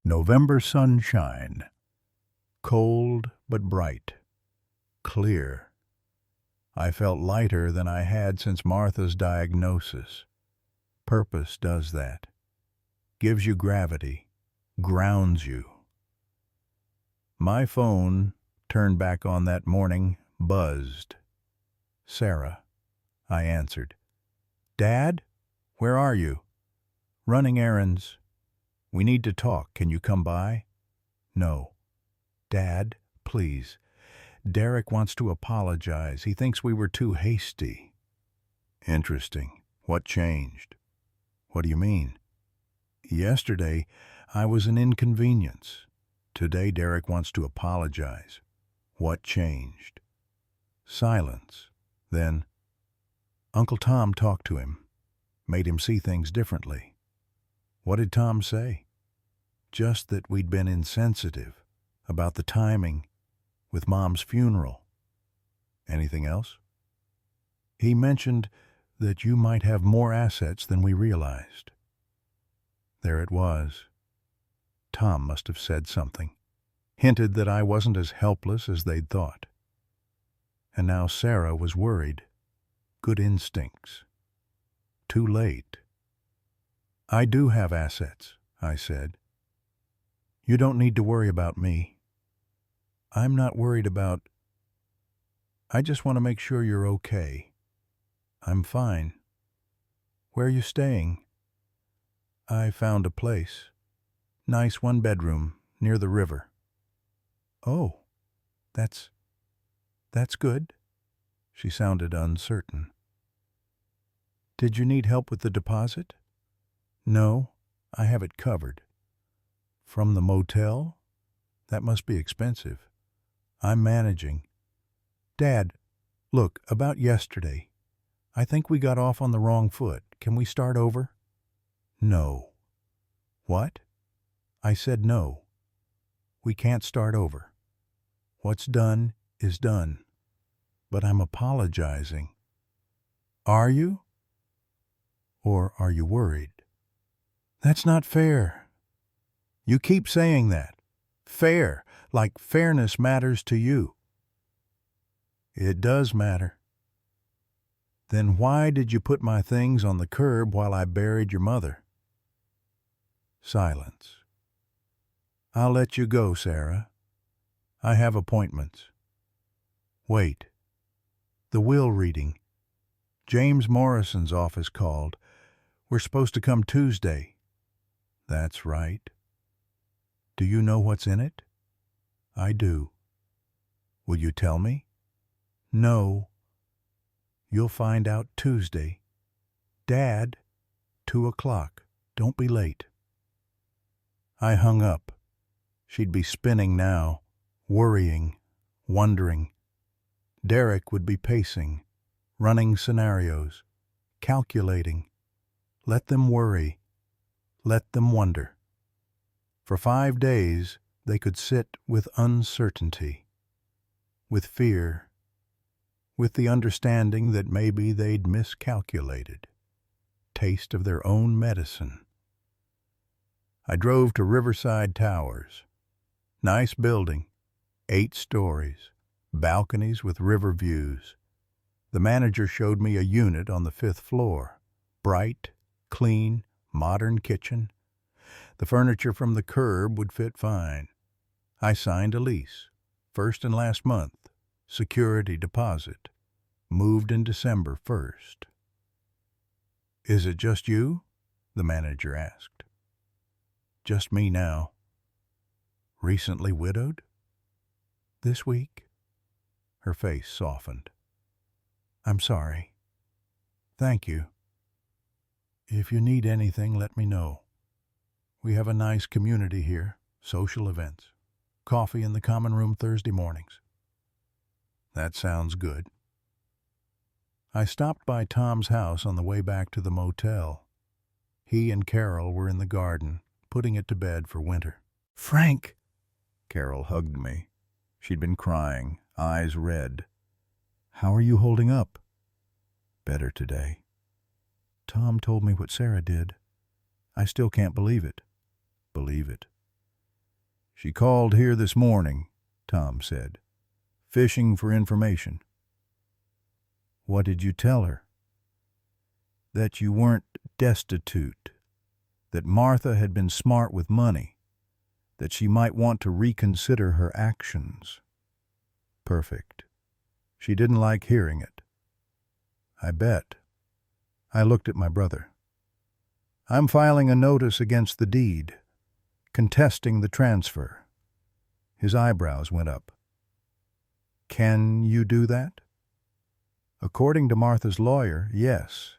November sunshine, cold but bright, clear. I felt lighter than I had since Martha's diagnosis. Purpose does that. Gives you gravity, grounds you. My phone, turned back on that morning, buzzed. Sarah, I answered. Dad, where are you? Running errands. We need to talk. Can you come by? No. Dad, please. Derek wants to apologize. He thinks we were too hasty. Interesting. What changed? What do you mean? Yesterday, I was an inconvenience. Today, Derek wants to apologize. What changed? Silence. Then, Uncle Tom talked to him, made him see things differently. What did Tom say? Just that we'd been insensitive about the timing with Mom's funeral. Anything else? He mentioned that you might have more assets than we realized. There it was. Tom must have said something. hinted that I wasn't as helpless as they'd thought. And now Sarah was worried. Good instincts. Too late. I do have assets, I said. You don't need to worry about me. I'm not worried about... I just want to make sure you're okay. I'm fine. Where are you staying? I found a place. Nice one-bedroom, near the river. Oh, that's good. She sounded uncertain. Did you need help with the deposit? No, I have it covered. From the motel? That must be expensive. I'm managing. Dad, look, about yesterday. I think we got off on the wrong foot. Can we start over? No. What? I said no. We can't start over. What's done is done. But I'm apologizing. Are you? Or are you worried? That's not fair. You keep saying that. Fair, like fairness matters to you. It does matter. Then why did you put my things on the curb while I buried your mother? Silence. I'll let you go, Sarah. I have appointments. Wait. The will reading. James Morrison's office called. We're supposed to come Tuesday. That's right. Do you know what's in it? I do. Will you tell me? No. You'll find out Tuesday. Dad, 2:00. Don't be late. I hung up. She'd be spinning now, worrying, wondering. Derek would be pacing, running scenarios, calculating. Let them worry. Let them wonder. For 5 days, they could sit with uncertainty, with fear, with the understanding that maybe they'd miscalculated. Taste of their own medicine. I drove to Riverside Towers. Nice building, 8 stories, balconies with river views. The manager showed me a unit on the 5th floor. Bright, clean, modern kitchen. The furniture from the curb would fit fine. I signed a lease, first and last month, security deposit. Moved in December 1st. Is it just you? The manager asked. Just me now. Recently widowed? This week? Her face softened. I'm sorry. Thank you. If you need anything, let me know. We have a nice community here, social events. Coffee in the common room Thursday mornings. That sounds good. I stopped by Tom's house on the way back to the motel. He and Carol were in the garden, putting it to bed for winter. Frank! Carol hugged me. She'd been crying, eyes red. How are you holding up? Better today. Tom told me what Sarah did. I still can't believe it. Believe it. She called here this morning, Tom said, fishing for information. What did you tell her? That you weren't destitute, that Martha had been smart with money, that she might want to reconsider her actions. Perfect. She didn't like hearing it. I bet. I looked at my brother. I'm filing a notice against the deed, contesting the transfer. His eyebrows went up. Can you do that? According to Martha's lawyer, yes.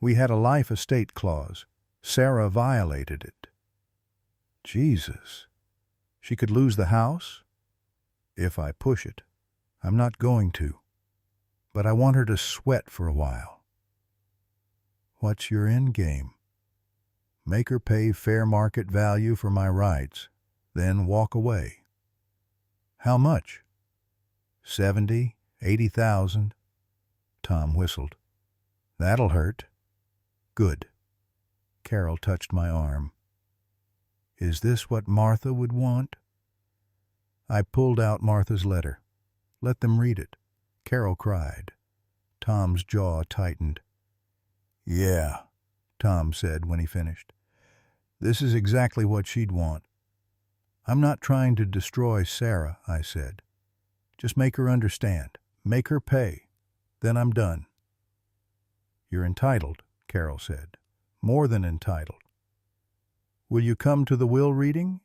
We had a life estate clause. Sarah violated it. Jesus. She could lose the house? If I push it. I'm not going to. But I want her to sweat for a while. What's your end game? Make her pay fair market value for my rights, then walk away. How much? 70, 80,000. Tom whistled. That'll hurt. Good. Carol touched my arm. Is this what Martha would want? I pulled out Martha's letter. Let them read it. Carol cried. Tom's jaw tightened. Yeah, Tom said when he finished. This is exactly what she'd want. I'm not trying to destroy Sarah, I said. Just make her understand. Make her pay. Then I'm done. You're entitled, Carol said. More than entitled. Will you come to the will reading?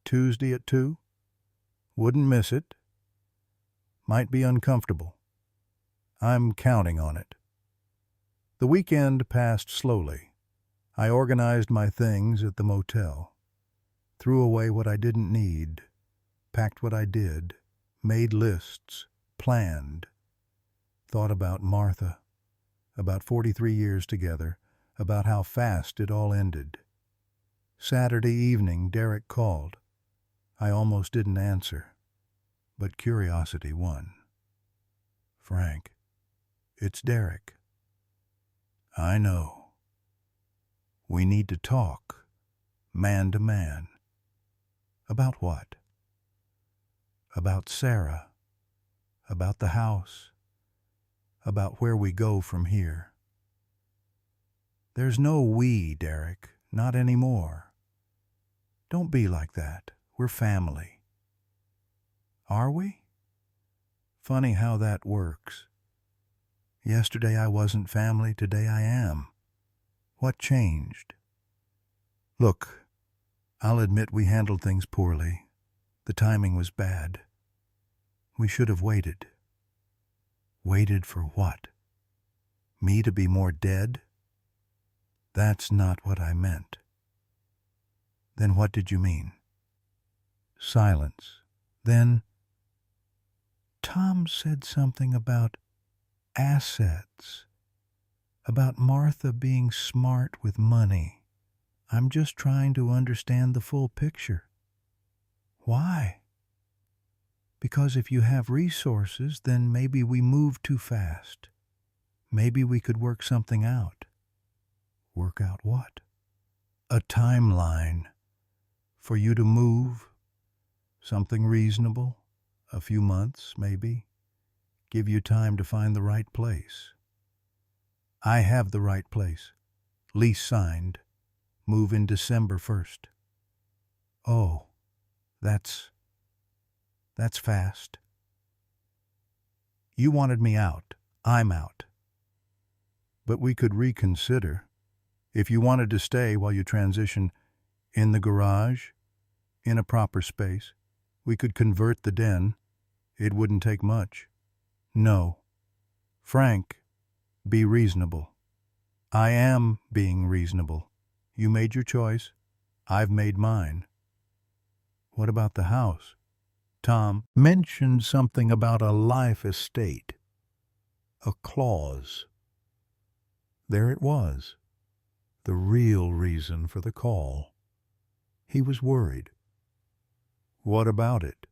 Tuesday at 2? Wouldn't miss it. Might be uncomfortable. I'm counting on it. The weekend passed slowly. I organized my things at the motel. Threw away what I didn't need. Packed what I did. Made lists. Planned. Thought about Martha. About 43 years together. About how fast it all ended. Saturday evening, Derek called. I almost didn't answer. But curiosity won. Frank, it's Derek. I know. We need to talk, man to man. About what? About Sarah. About the house. About where we go from here. There's no we, Derek. Not anymore. Don't be like that. We're family. Are we? Funny how that works. Yesterday I wasn't family, today I am. What changed? Look, I'll admit we handled things poorly. The timing was bad. We should have waited. Waited for what? Me to be more dead? That's not what I meant. Then what did you mean? Silence. Then Tom said something about assets, about Martha being smart with money. I'm just trying to understand the full picture. Why? Because if you have resources, then maybe we move too fast. Maybe we could work something out. Work out what? A timeline. For you to move. Something reasonable. A few months, maybe. Give you time to find the right place. I have the right place. Lease signed. Move in December 1st. Oh, that's fast. You wanted me out. I'm out. But we could reconsider. If you wanted to stay while you transition in the garage, in a proper space, we could convert the den. It wouldn't take much. No. Frank, be reasonable. I am being reasonable. You made your choice. I've made mine. What about the house? Tom mentioned something about a life estate. A clause. There it was. The real reason for the call. He was worried. What about it?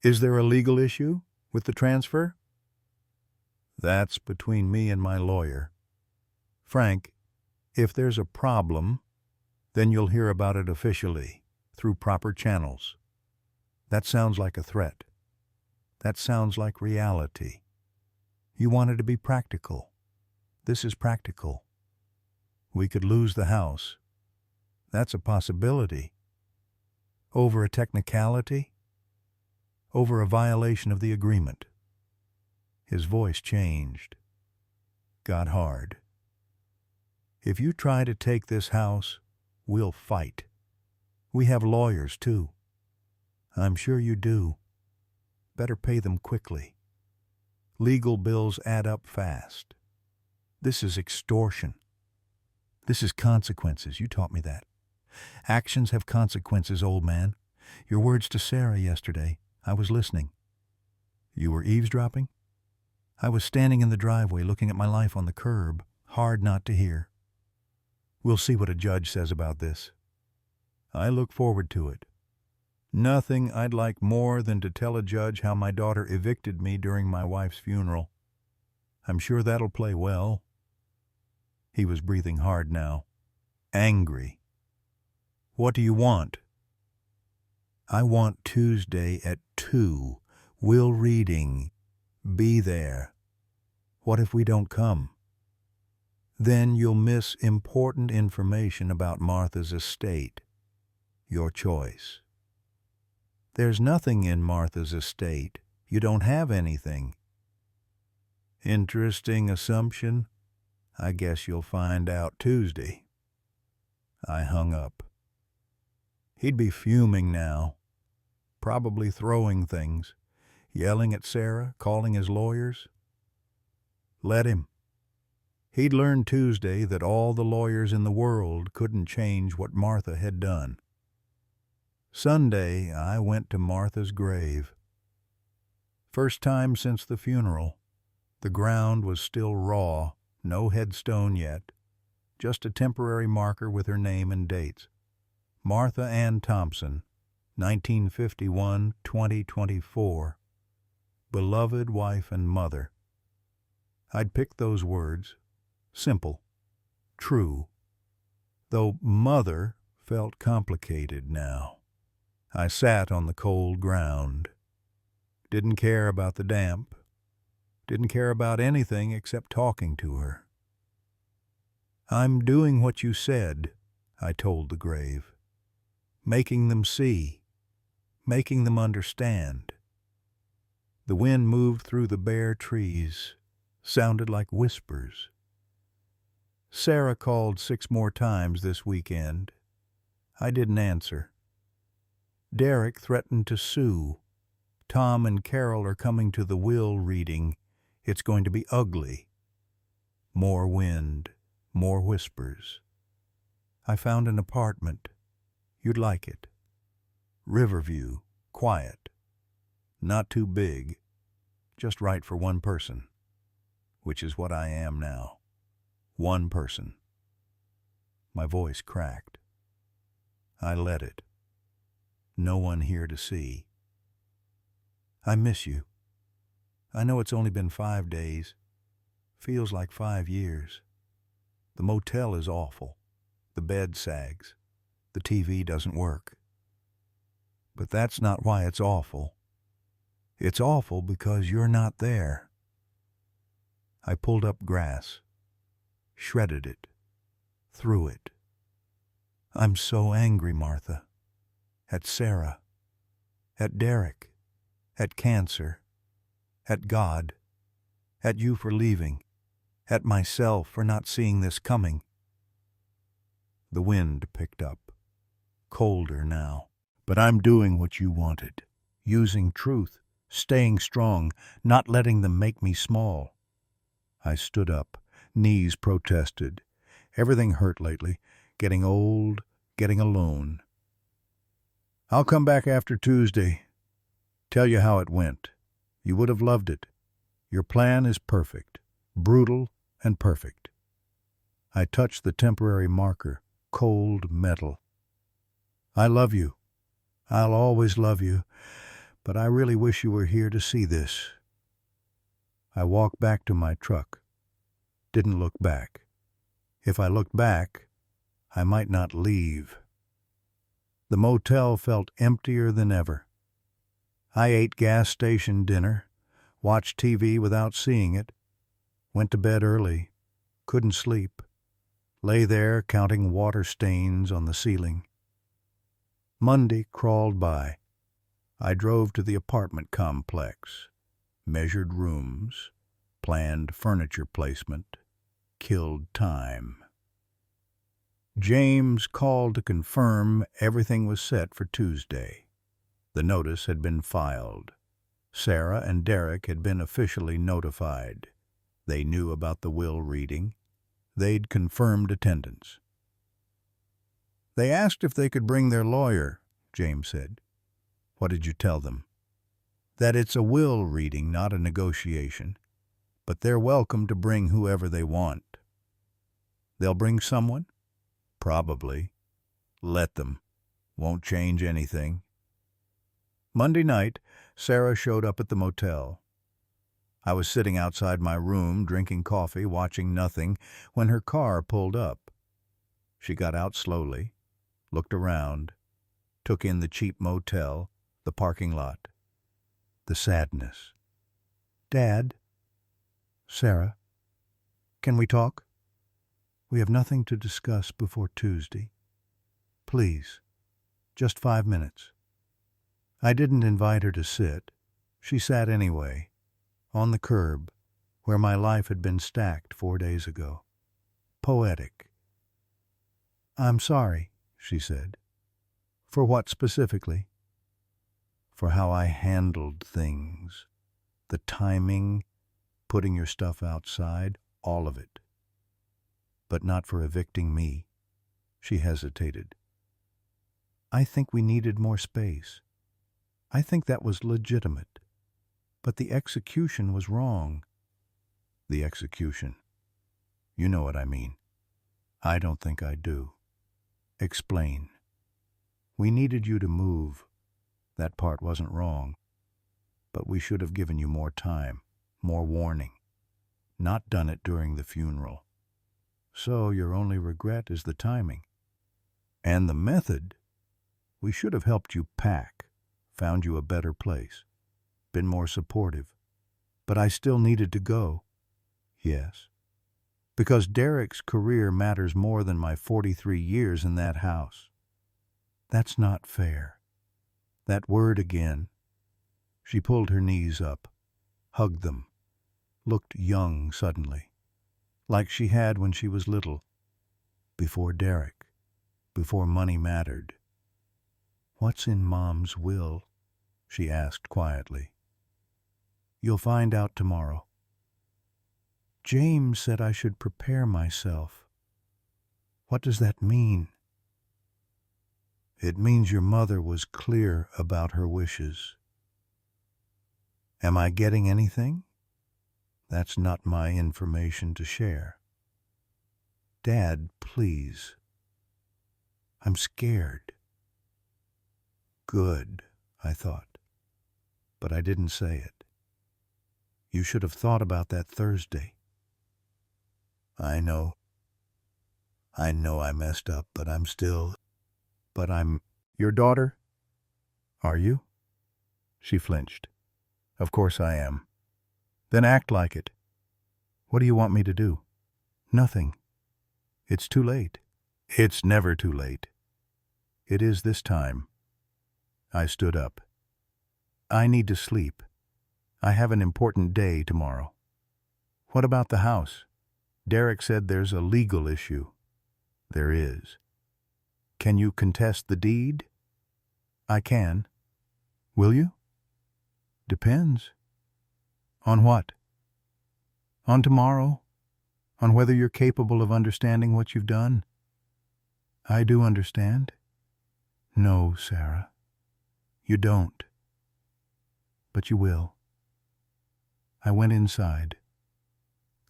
Is there a legal issue with the transfer? That's between me and my lawyer. Frank, if there's a problem, then you'll hear about it officially, through proper channels. That sounds like a threat. That sounds like reality. You wanted to be practical. This is practical. We could lose the house. That's a possibility. Over a technicality? Over a violation of the agreement. His voice changed. Got hard. If you try to take this house, we'll fight. We have lawyers, too. I'm sure you do. Better pay them quickly. Legal bills add up fast. This is extortion. This is consequences. You taught me that. Actions have consequences, old man. Your words to Sarah yesterday. I was listening. You were eavesdropping? I was standing in the driveway looking at my life on the curb. Hard not to hear. We'll see what a judge says about this. I look forward to it. Nothing I'd like more than to tell a judge how my daughter evicted me during my wife's funeral. I'm sure that'll play well. He was breathing hard now. Angry. What do you want? I want Tuesday at 2. Will reading. Be there. What if we don't come? Then you'll miss important information about Martha's estate. Your choice. There's nothing in Martha's estate. You don't have anything. Interesting assumption. I guess you'll find out Tuesday. I hung up. He'd be fuming now, probably throwing things, yelling at Sarah, calling his lawyers. Let him. He'd learned Tuesday that all the lawyers in the world couldn't change what Martha had done. Sunday, I went to Martha's grave. First time since the funeral. The ground was still raw, no headstone yet, just a temporary marker with her name and dates. Martha Ann Thompson, 1951-2024. Beloved wife and mother. I'd picked those words. Simple. True. Though mother felt complicated now. I sat on the cold ground. Didn't care about the damp. Didn't care about anything except talking to her. I'm doing what you said, I told the grave. Making them see. Making them understand. The wind moved through the bare trees. Sounded like whispers. Sarah called 6 more times this weekend. I didn't answer. Derek threatened to sue. Tom and Carol are coming to the will reading. It's going to be ugly. More wind, more whispers. I found an apartment. You'd like it. Riverview, quiet. Not too big, just right for one person, which is what I am now. One person. My voice cracked. I let it. No one here to see. I miss you. I know it's only been 5 days. Feels like 5 years. The motel is awful. The bed sags. The TV doesn't work. But that's not why it's awful. It's awful because you're not there. I pulled up grass, shredded it, threw it. I'm so angry, Martha. At Sarah. At Derek. At cancer. At God. At you for leaving. At myself for not seeing this coming. The wind picked up. Colder now. But I'm doing what you wanted. Using truth. Staying strong. Not letting them make me small. I stood up. Knees protested. Everything hurt lately. Getting old. Getting alone. I'll come back after Tuesday. Tell you how it went. You would have loved it. Your plan is perfect. Brutal and perfect. I touched the temporary marker. Cold metal. I love you. I'll always love you. But I really wish you were here to see this. I walked back to my truck. Didn't look back. If I looked back, I might not leave. The motel felt emptier than ever. I ate gas station dinner, watched TV without seeing it, went to bed early, couldn't sleep, lay there counting water stains on the ceiling. Monday crawled by. I drove to the apartment complex, measured rooms, planned furniture placement, killed time. James called to confirm everything was set for Tuesday. The notice had been filed. Sarah and Derek had been officially notified. They knew about the will reading. They'd confirmed attendance. They asked if they could bring their lawyer, James said. What did you tell them? That it's a will reading, not a negotiation. But they're welcome to bring whoever they want. They'll bring someone? Probably. Let them. Won't change anything. Monday night, Sarah showed up at the motel. I was sitting outside my room, drinking coffee, watching nothing, when her car pulled up. She got out slowly, looked around, took in the cheap motel, the parking lot. the sadness. "Dad, Sarah, can we talk? We have nothing to discuss before Tuesday. Please, just 5 minutes." I didn't invite her to sit. She sat anyway, on the curb, where my life had been stacked 4 days ago. Poetic. "I'm sorry," she said. "For what specifically?" "For how I handled things. The timing, putting your stuff outside, all of it. But not for evicting me." She hesitated. "I think we needed more space. I think that was legitimate. But the execution was wrong." "The execution? You know what I mean." "I don't think I do." "Explain." "We needed you to move. That part wasn't wrong. But we should have given you more time, more warning. Not done it during the funeral. So your only regret is the timing. And the method? We should have helped you pack, found you a better place, been more supportive. But I still needed to go." "Yes." "Because Derek's career matters more than my 43 years in that house." "That's not fair." That word again. She pulled her knees up, hugged them, looked young suddenly, like she had when she was little, before Derek, before money mattered. "What's in Mom's will?" she asked quietly. "You'll find out tomorrow." "James said I should prepare myself." "What does that mean?" "It means your mother was clear about her wishes." "Am I getting anything?" "That's not my information to share." "Dad, please." "I'm scared." Good, I thought. But I didn't say it. "You should have thought about that Thursday." I know I messed up, but I'm still... But I'm your daughter? Are you? She flinched. Of course I am. Then act like it. What do you want me to do? Nothing. It's too late. It's never too late. It is this time. I stood up. I need to sleep. I have an important day tomorrow. What about the house? Derek said there's a legal issue. There is. Can you contest the deed? I can. Will you? Depends. On what? On tomorrow? On whether you're capable of understanding what you've done? I do understand. No, Sarah. You don't. But you will. I went inside,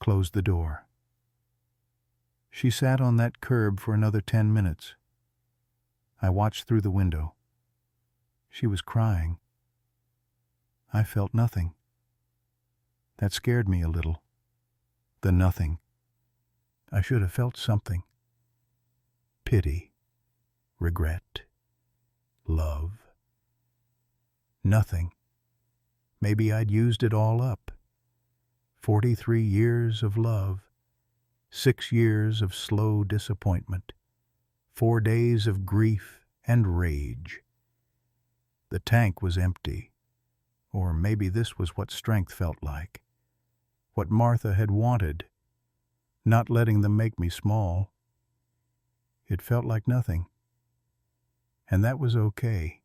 closed the door. She sat on that curb for another 10 minutes. I watched through the window. She was crying. I felt nothing. That scared me a little. The nothing. I should have felt something. Pity, regret, love. Nothing. Maybe I'd used it all up. 43 years of love, 6 years of slow disappointment, 4 days of grief and rage. The tank was empty, or maybe this was what strength felt like, what Martha had wanted, not letting them make me small. It felt like nothing, and that was okay.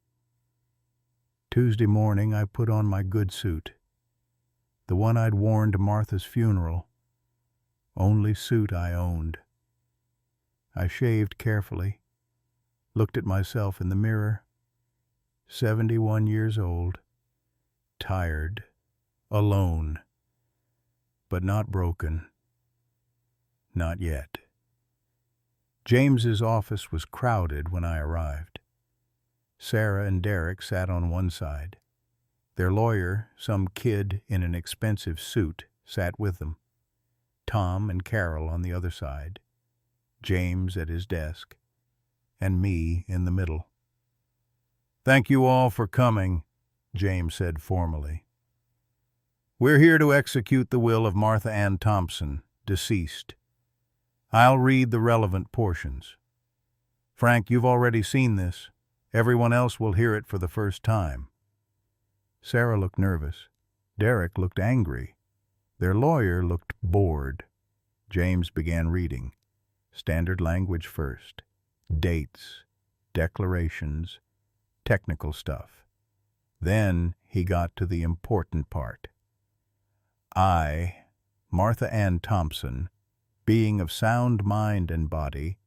Tuesday morning I put on my good suit, the one I'd worn to Martha's funeral, only suit I owned. I shaved carefully, looked at myself in the mirror, 71 years old, tired, alone, but not broken. Not yet. James's office was crowded when I arrived. Sarah and Derek sat on one side. Their lawyer, some kid in an expensive suit, sat with them. Tom and Carol on the other side. James at his desk, and me in the middle. "Thank you all for coming," James said formally. We're here to execute the will of Martha Ann Thompson, deceased. I'll read the relevant portions. Frank, you've already seen this. Everyone else will hear it for the first time. Sarah looked nervous. Derek looked angry. Their lawyer looked bored. James began reading. Standard language first. Dates, declarations, technical stuff. Then he got to the important part. I, Martha Ann Thompson, being of sound mind and body,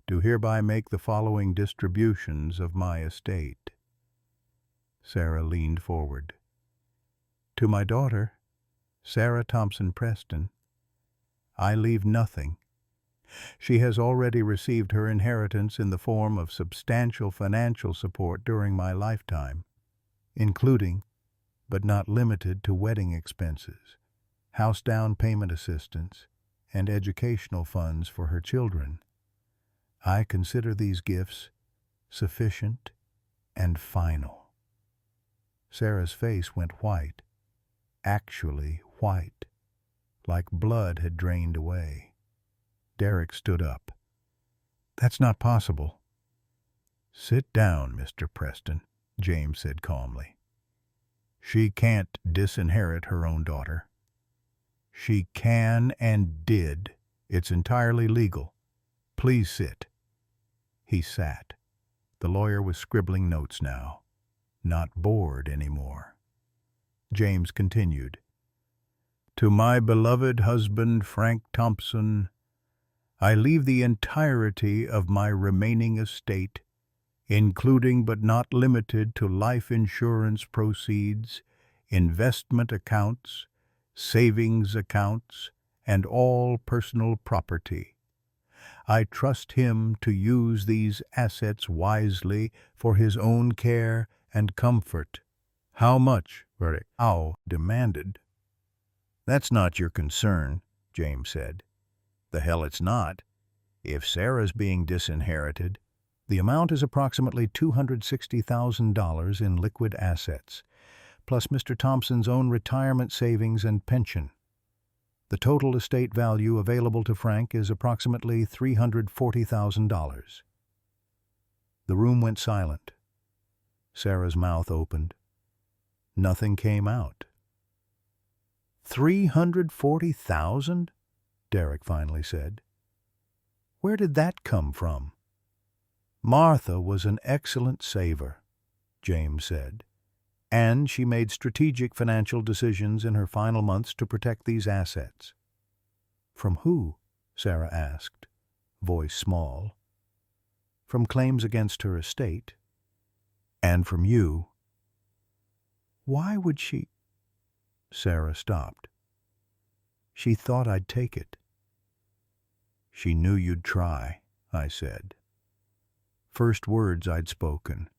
do hereby make the following distributions of my estate. Sarah leaned forward. To my daughter, Sarah Thompson Preston, I leave nothing. She has already received her inheritance in the form of substantial financial support during my lifetime, including, but not limited to, wedding expenses, house down payment assistance, and educational funds for her children. I consider these gifts sufficient and final. Sarah's face went white, actually white, like blood had drained away. Derek stood up. That's not possible. Sit down, Mr. Preston, James said calmly. She can't disinherit her own daughter. She can and did. It's entirely legal. Please sit. He sat. The lawyer was scribbling notes now, not bored anymore. James continued. To my beloved husband, Frank Thompson, I leave the entirety of my remaining estate, including but not limited to life insurance proceeds, investment accounts, savings accounts, and all personal property. I trust him to use these assets wisely for his own care and comfort. How much? Howe demanded. That's not your concern, James said. The hell it's not. If Sarah's being disinherited, the amount is approximately $260,000 in liquid assets, plus Mr. Thompson's own retirement savings and pension. The total estate value available to Frank is approximately $340,000. The room went silent. Sarah's mouth opened. Nothing came out. $340,000? Derek finally said. Where did that come from? Martha was an excellent saver, James said, and she made strategic financial decisions in her final months to protect these assets. From who? Sarah asked, voice small. From claims against her estate. And from you. Why would she? Sarah stopped. She thought I'd take it. She knew you'd try, I said. First words I'd spoken.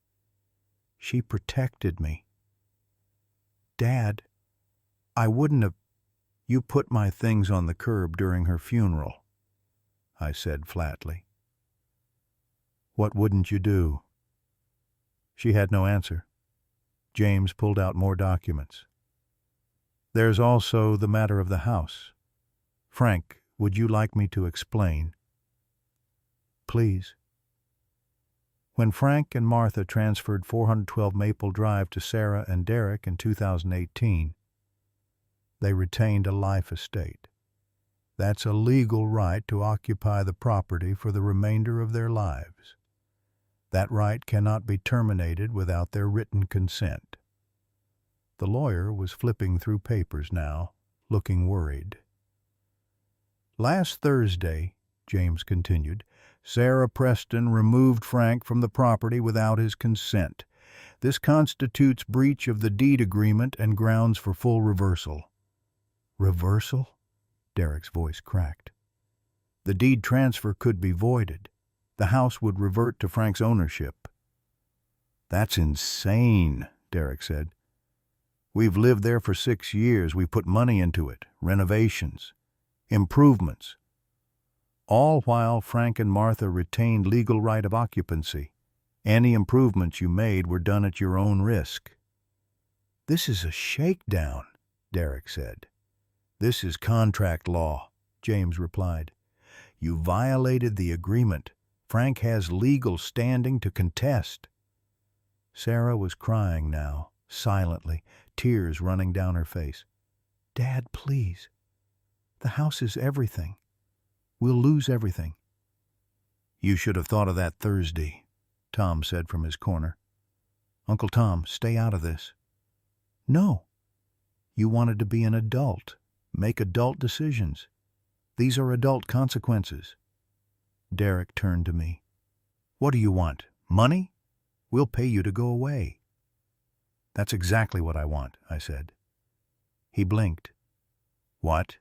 She protected me. Dad, I wouldn't have. You put my things on the curb during her funeral, I said flatly. What wouldn't you do? She had no answer. James pulled out more documents. There's also the matter of the house. Frank, would you like me to explain? Please. When Frank and Martha transferred 412 Maple Drive to Sarah and Derek in 2018, they retained a life estate. That's a legal right to occupy the property for the remainder of their lives. That right cannot be terminated without their written consent. The lawyer was flipping through papers now, looking worried. Last Thursday, James continued, Sarah Preston removed Frank from the property without his consent. This constitutes breach of the deed agreement and grounds for full reversal. Reversal? Derek's voice cracked. The deed transfer could be voided. The house would revert to Frank's ownership. That's insane, Derek said. We've lived there for 6 years. We put money into it, renovations, improvements, all while Frank and Martha retained legal right of occupancy. Any improvements you made were done at your own risk. This is a shakedown, Derek said. "This is contract law," James replied. "You violated the agreement. Frank has legal standing to contest." Sarah was crying now, silently, tears running down her face. "Dad, please. The house is everything. We'll lose everything." "You should have thought of that Thursday," Tom said from his corner. "Uncle Tom, stay out of this." "No. You wanted to be an adult, make adult decisions. These are adult consequences." Derek turned to me. "What do you want? Money? We'll pay you to go away." "That's exactly what I want," I said. He blinked. "What?"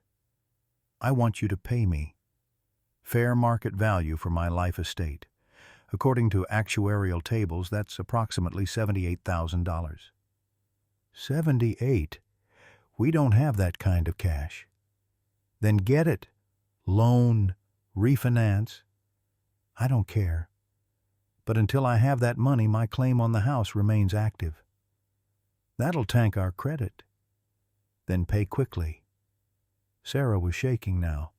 "I want you to pay me. Fair market value for my life estate. According to actuarial tables, that's approximately $78,000. "78? We don't have that kind of cash." "Then get it. Loan, refinance. I don't care. But until I have that money, my claim on the house remains active." "That'll tank our credit." "Then pay quickly." Sarah was shaking now.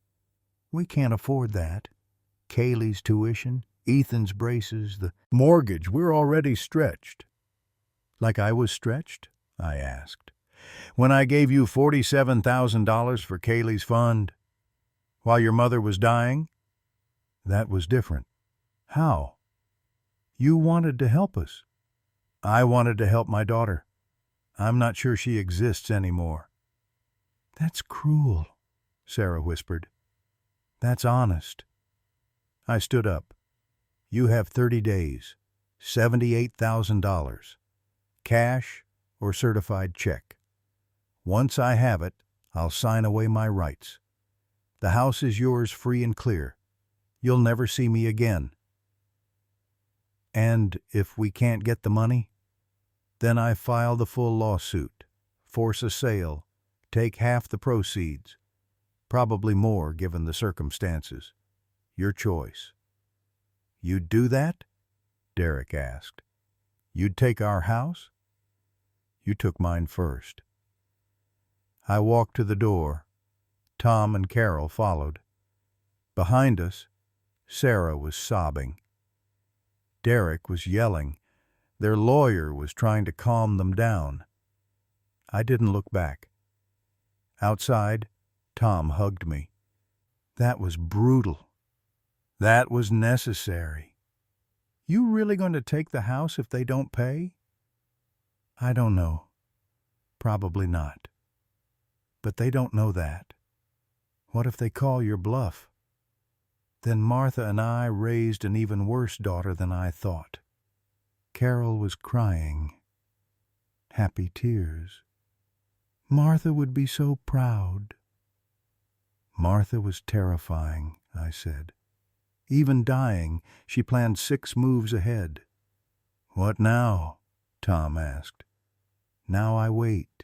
"We can't afford that. Kaylee's tuition, Ethan's braces, the mortgage, we're already stretched." "Like I was stretched?" I asked. "When I gave you $47,000 for Kaylee's fund, while your mother was dying?" "That was different." "How?" "You wanted to help us." "I wanted to help my daughter. I'm not sure she exists anymore." "That's cruel," Sarah whispered. "That's honest." I stood up. "You have 30 days, $78,000, cash or certified check. Once I have it, I'll sign away my rights. The house is yours free and clear. You'll never see me again." "And if we can't get the money?" "Then I file the full lawsuit, force a sale, take half the proceeds. Probably more given the circumstances. Your choice." "You'd do that?" Derek asked. "You'd take our house?" "You took mine first." I walked to the door. Tom and Carol followed. Behind us, Sarah was sobbing. Derek was yelling. Their lawyer was trying to calm them down. I didn't look back. Outside, Tom hugged me. "That was brutal. That was necessary. You really going to take the house if they don't pay?" "I don't know. Probably not. But they don't know that. What if they call your bluff? Then Martha and I raised an even worse daughter than I thought." Carol was crying. Happy tears. "Martha would be so proud." "Martha was terrifying," I said. "Even dying, she planned 6 moves ahead." "What now?" Tom asked. "Now I wait.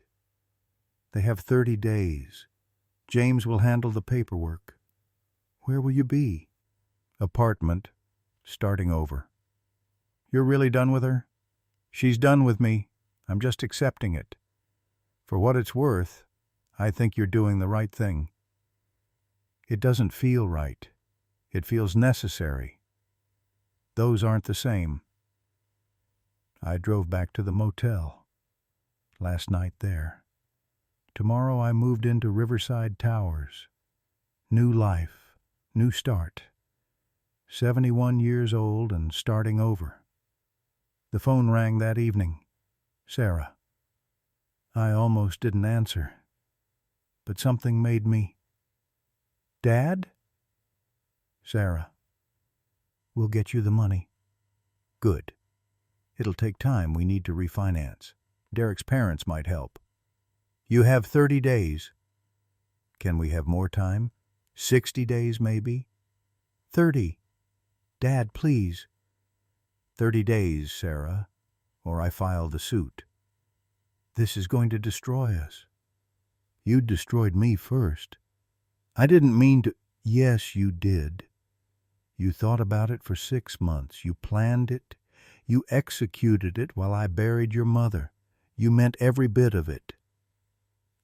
They have 30 days. James will handle the paperwork." "Where will you be?" "Apartment, starting over." "You're really done with her?" "She's done with me. I'm just accepting it. For what it's worth, I think you're doing the right thing." "It doesn't feel right. It feels necessary. Those aren't the same." I drove back to the motel. Last night there. Tomorrow I moved into Riverside Towers. New life, new start. 71 years old and starting over. The phone rang that evening. Sarah. I almost didn't answer, but something made me. "Dad?" "Sarah. We'll get you the money." "Good. It'll take time. We need to refinance. Derek's parents might help." "You have 30 days. "Can we have more time? 60 days, maybe?" 30. Dad, please." 30 days, Sarah, or I file the suit." "This is going to destroy us." "You destroyed me first." "I didn't mean to—" "Yes, you did. You thought about it for 6 months. You planned it. You executed it while I buried your mother. You meant every bit of it."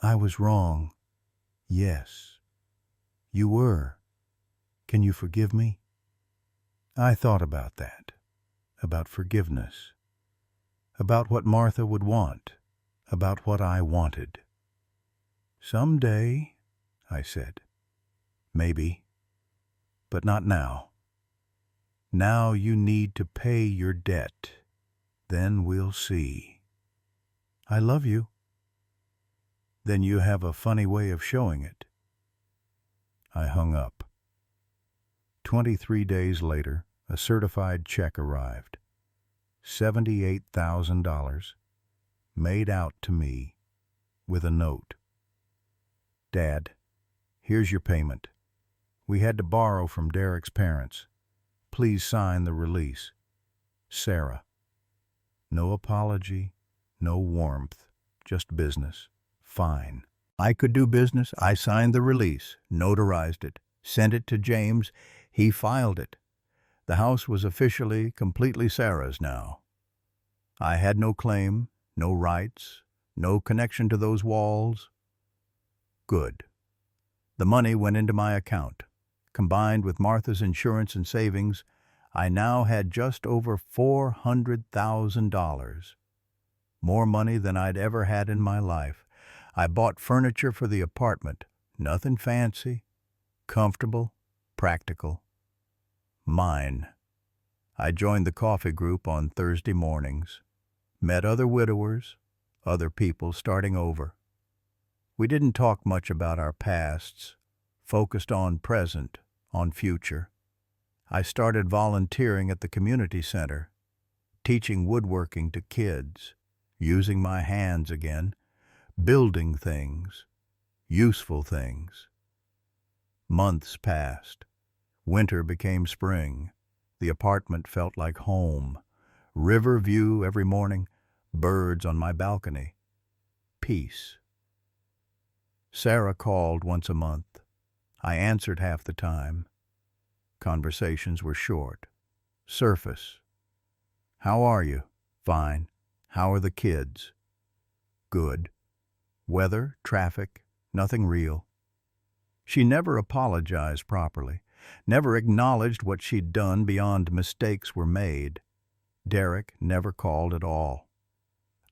I was wrong. Yes, you were. Can you forgive me? I thought about that, about forgiveness, about what Martha would want, about what I wanted. Someday, I said. Maybe, but not now. Now you need to pay your debt. Then we'll see. I love you. Then you have a funny way of showing it. I hung up. 23 days later, a certified check arrived. $78,000, made out to me with a note. Dad, here's your payment. We had to borrow from Derek's parents. Please sign the release. Sarah. No apology, no warmth, just business. Fine. I could do business. I signed the release, notarized it, sent it to James. He filed it. The house was officially, completely Sarah's now. I had no claim, no rights, no connection to those walls. Good. The money went into my account. Combined with Martha's insurance and savings, I now had just over $400,000. More money than I'd ever had in my life. I bought furniture for the apartment. Nothing fancy. Comfortable. Practical. Mine. I joined the coffee group on Thursday mornings. Met other widowers, other people starting over. We didn't talk much about our pasts. Focused on present, on future. I started volunteering at the community center, teaching woodworking to kids, using my hands again, building things, useful things. Months passed. Winter became spring. The apartment felt like home. River view every morning, birds on my balcony. Peace. Sarah called once a month. I answered half the time. Conversations were short. Surface. How are you? Fine. How are the kids? Good. Weather, traffic, nothing real. She never apologized properly, never acknowledged what she'd done beyond mistakes were made. Derek never called at all.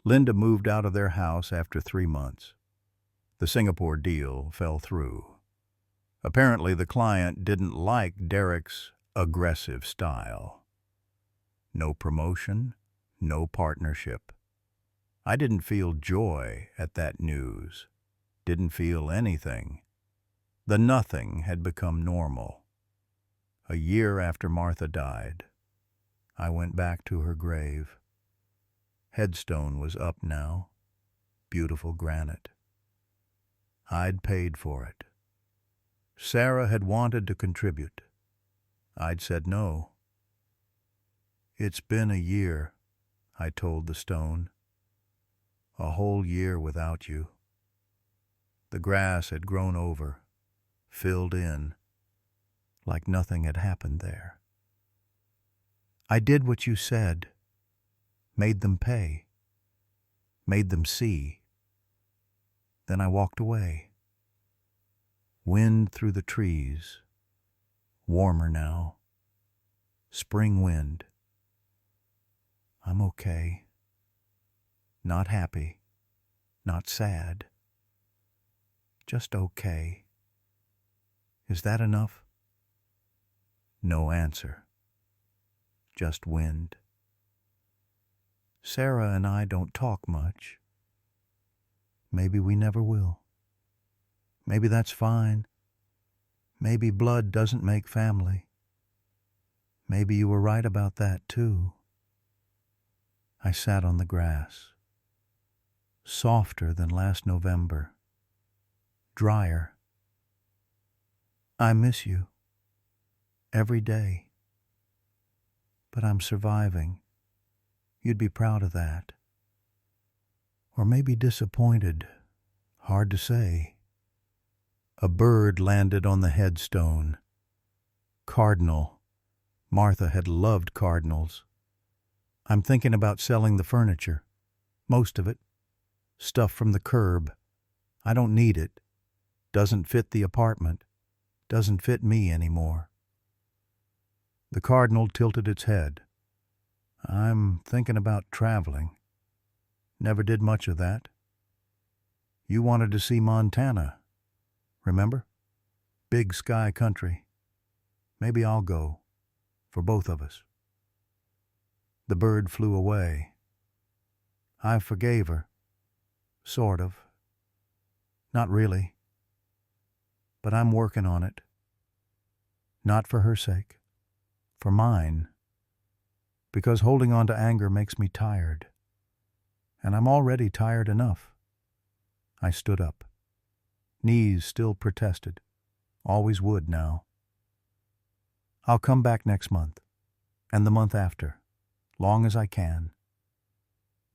Linda moved out of their house after 3 months. The Singapore deal fell through. Apparently, the client didn't like Derek's aggressive style. No promotion, no partnership. I didn't feel joy at that news. Didn't feel anything. The nothing had become normal. A year after Martha died, I went back to her grave. Headstone was up now, beautiful granite. I'd paid for it. Sarah had wanted to contribute. I'd said no. It's been a year, I told the stone. A whole year without you. The grass had grown over, filled in, like nothing had happened there. I did what you said, made them pay, made them see. Then I walked away. Wind through the trees, warmer now, spring wind. I'm okay. Not happy, not sad, just okay. Is that enough? No answer, just wind. Sarah and I don't talk much. Maybe we never will. Maybe that's fine. Maybe blood doesn't make family. Maybe you were right about that, too. I sat on the grass. Softer than last November. Drier. I miss you. Every day. But I'm surviving. You'd be proud of that. Or maybe disappointed. Hard to say. A bird landed on the headstone. Cardinal. Martha had loved cardinals. I'm thinking about selling the furniture. Most of it. Stuff from the curb. I don't need it. Doesn't fit the apartment. Doesn't fit me anymore. The cardinal tilted its head. I'm thinking about traveling. Never did much of that. You wanted to see Montana. Remember? Big sky country. Maybe I'll go. For both of us. The bird flew away. I forgave her. Sort of. Not really. But I'm working on it. Not for her sake. For mine. Because holding on to anger makes me tired. And I'm already tired enough. I stood up. Knees still protested. Always would now. I'll come back next month. And the month after. Long as I can.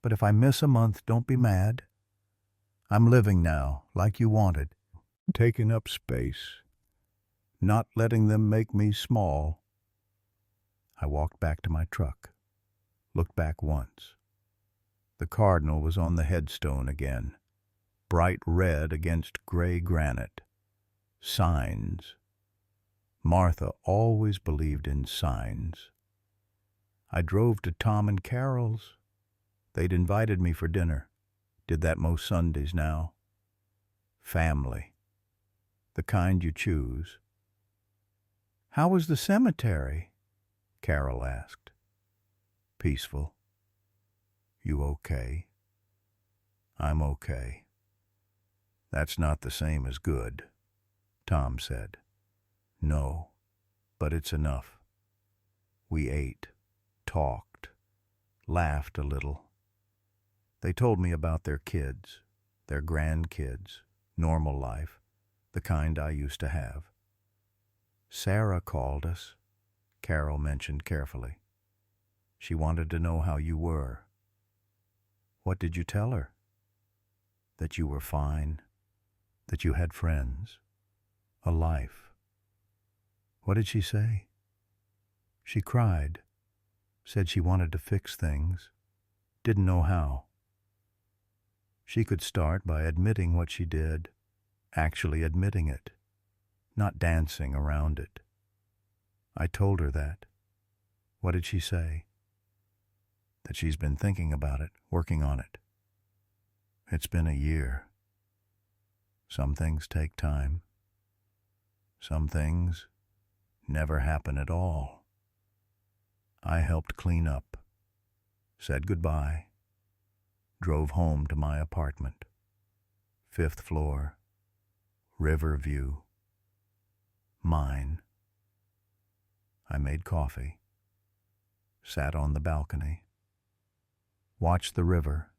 But if I miss a month, don't be mad. I'm living now, like you wanted. Taking up space. Not letting them make me small. I walked back to my truck. Looked back once. The cardinal was on the headstone again. Bright red against gray granite. Signs. Martha always believed in signs. I drove to Tom and Carol's. They'd invited me for dinner. Did that most Sundays now. Family. The kind you choose. How was the cemetery? Carol asked. Peaceful. You okay? I'm okay. That's not the same as good, Tom said. No, but it's enough. We ate, talked, laughed a little. They told me about their kids, their grandkids, normal life, the kind I used to have. Sarah called us, Carol mentioned carefully. She wanted to know how you were. What did you tell her? That you were fine, that you had friends, a life. What did she say? She cried, said she wanted to fix things, didn't know how. She could start by admitting what she did, actually admitting it, not dancing around it. I told her that. What did she say? That she's been thinking about it, working on it. It's been a year. Some things take time. Some things never happen at all. I helped clean up, said goodbye, drove home to my apartment. 5th floor, river view. Mine. I made coffee, sat on the balcony, watched the river,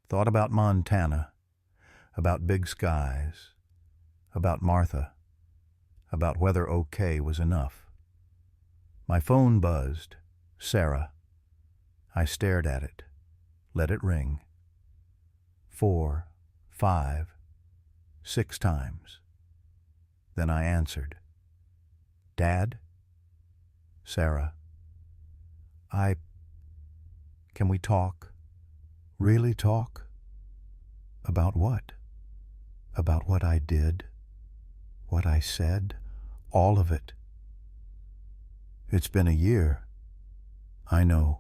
thought about Montana, about big skies, about Martha, about whether okay was enough. My phone buzzed. Sarah. I stared at it, let it ring. 4, 5, 6 times. Then I answered. Dad? Sarah. Can we talk? Really talk? About what? About what I did? What I said? All of it. It's been a year. I know.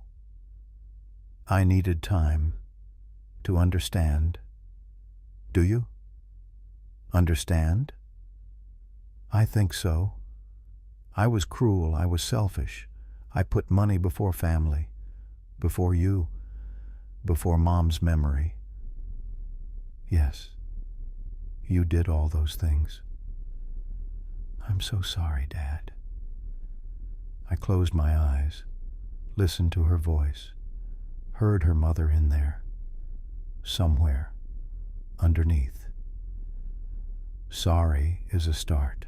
I needed time to understand. Do you? Understand? I think so. I was cruel. I was selfish. I put money before family, before you, before Mom's memory. Yes, you did all those things. I'm so sorry, Dad. I closed my eyes, listened to her voice, heard her mother in there, somewhere, underneath. Sorry is a start,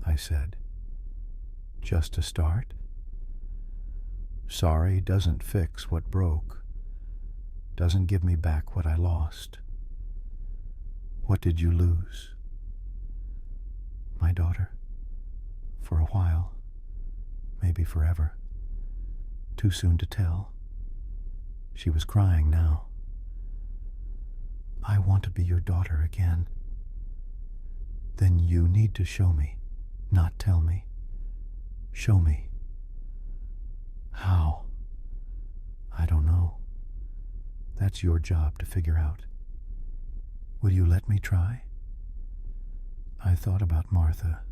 I said. Just a start? Sorry doesn't fix what broke, doesn't give me back what I lost. What did you lose? My daughter. For a while. Maybe forever. Too soon to tell. She was crying now. I want to be your daughter again. Then you need to show me, not tell me. Show me. How? I don't know. That's your job to figure out. Will you let me try? I thought about Martha,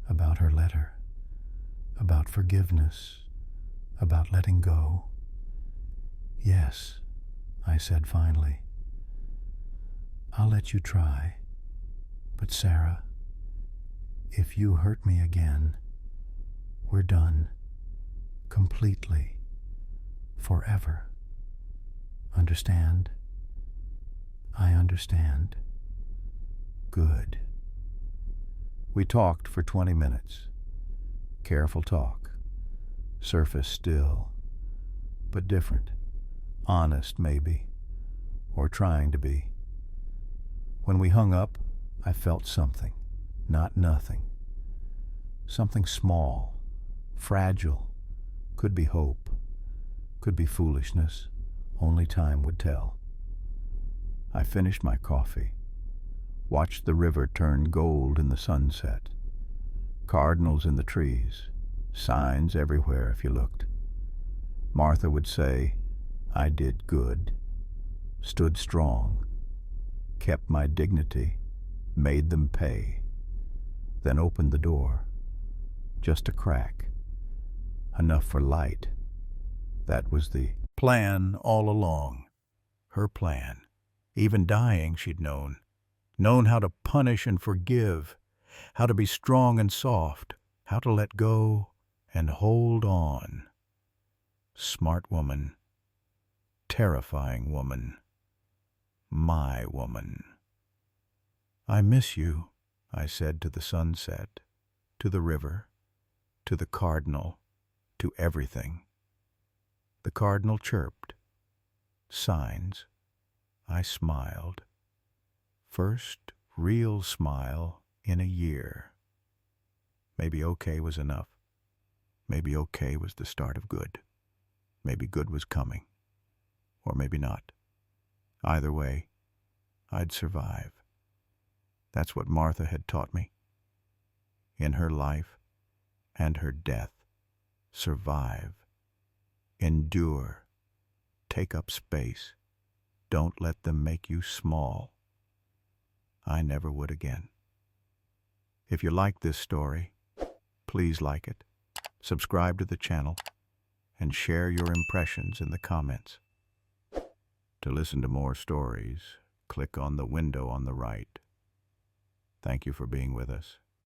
about her letter, about forgiveness, about letting go. Yes, I said finally. I'll let you try. But Sarah, if you hurt me again, we're done. Completely. Forever. Understand? I understand. Good. We talked for 20 minutes. Careful talk. Surface still. But different. Honest, maybe. Or trying to be. When we hung up, I felt something. Not nothing. Something small. Fragile. Could be hope. Could be foolishness. Only time would tell. I finished my coffee. Watched the river turn gold in the sunset. Cardinals in the trees. Signs everywhere if you looked. Martha would say, I did good. Stood strong. Kept my dignity. Made them pay. Then opened the door. Just a crack. Enough for light. That was the plan all along. Her plan. Even dying, she'd known. Known how to punish and forgive. How to be strong and soft. How to let go and hold on. Smart woman. Terrifying woman. My woman. I miss you, I said to the sunset, to the river, to the cardinal, to everything. The cardinal chirped. Signs. I smiled. First real smile in a year. Maybe okay was enough. Maybe okay was the start of good. Maybe good was coming. Or maybe not. Either way, I'd survive. That's what Martha had taught me. In her life and her death, survive. Endure. Take up space. Don't let them make you small. I never would again. If you like this story, please like it, subscribe to the channel, and share your impressions in the comments. To listen to more stories, click on the window on the right. Thank you for being with us.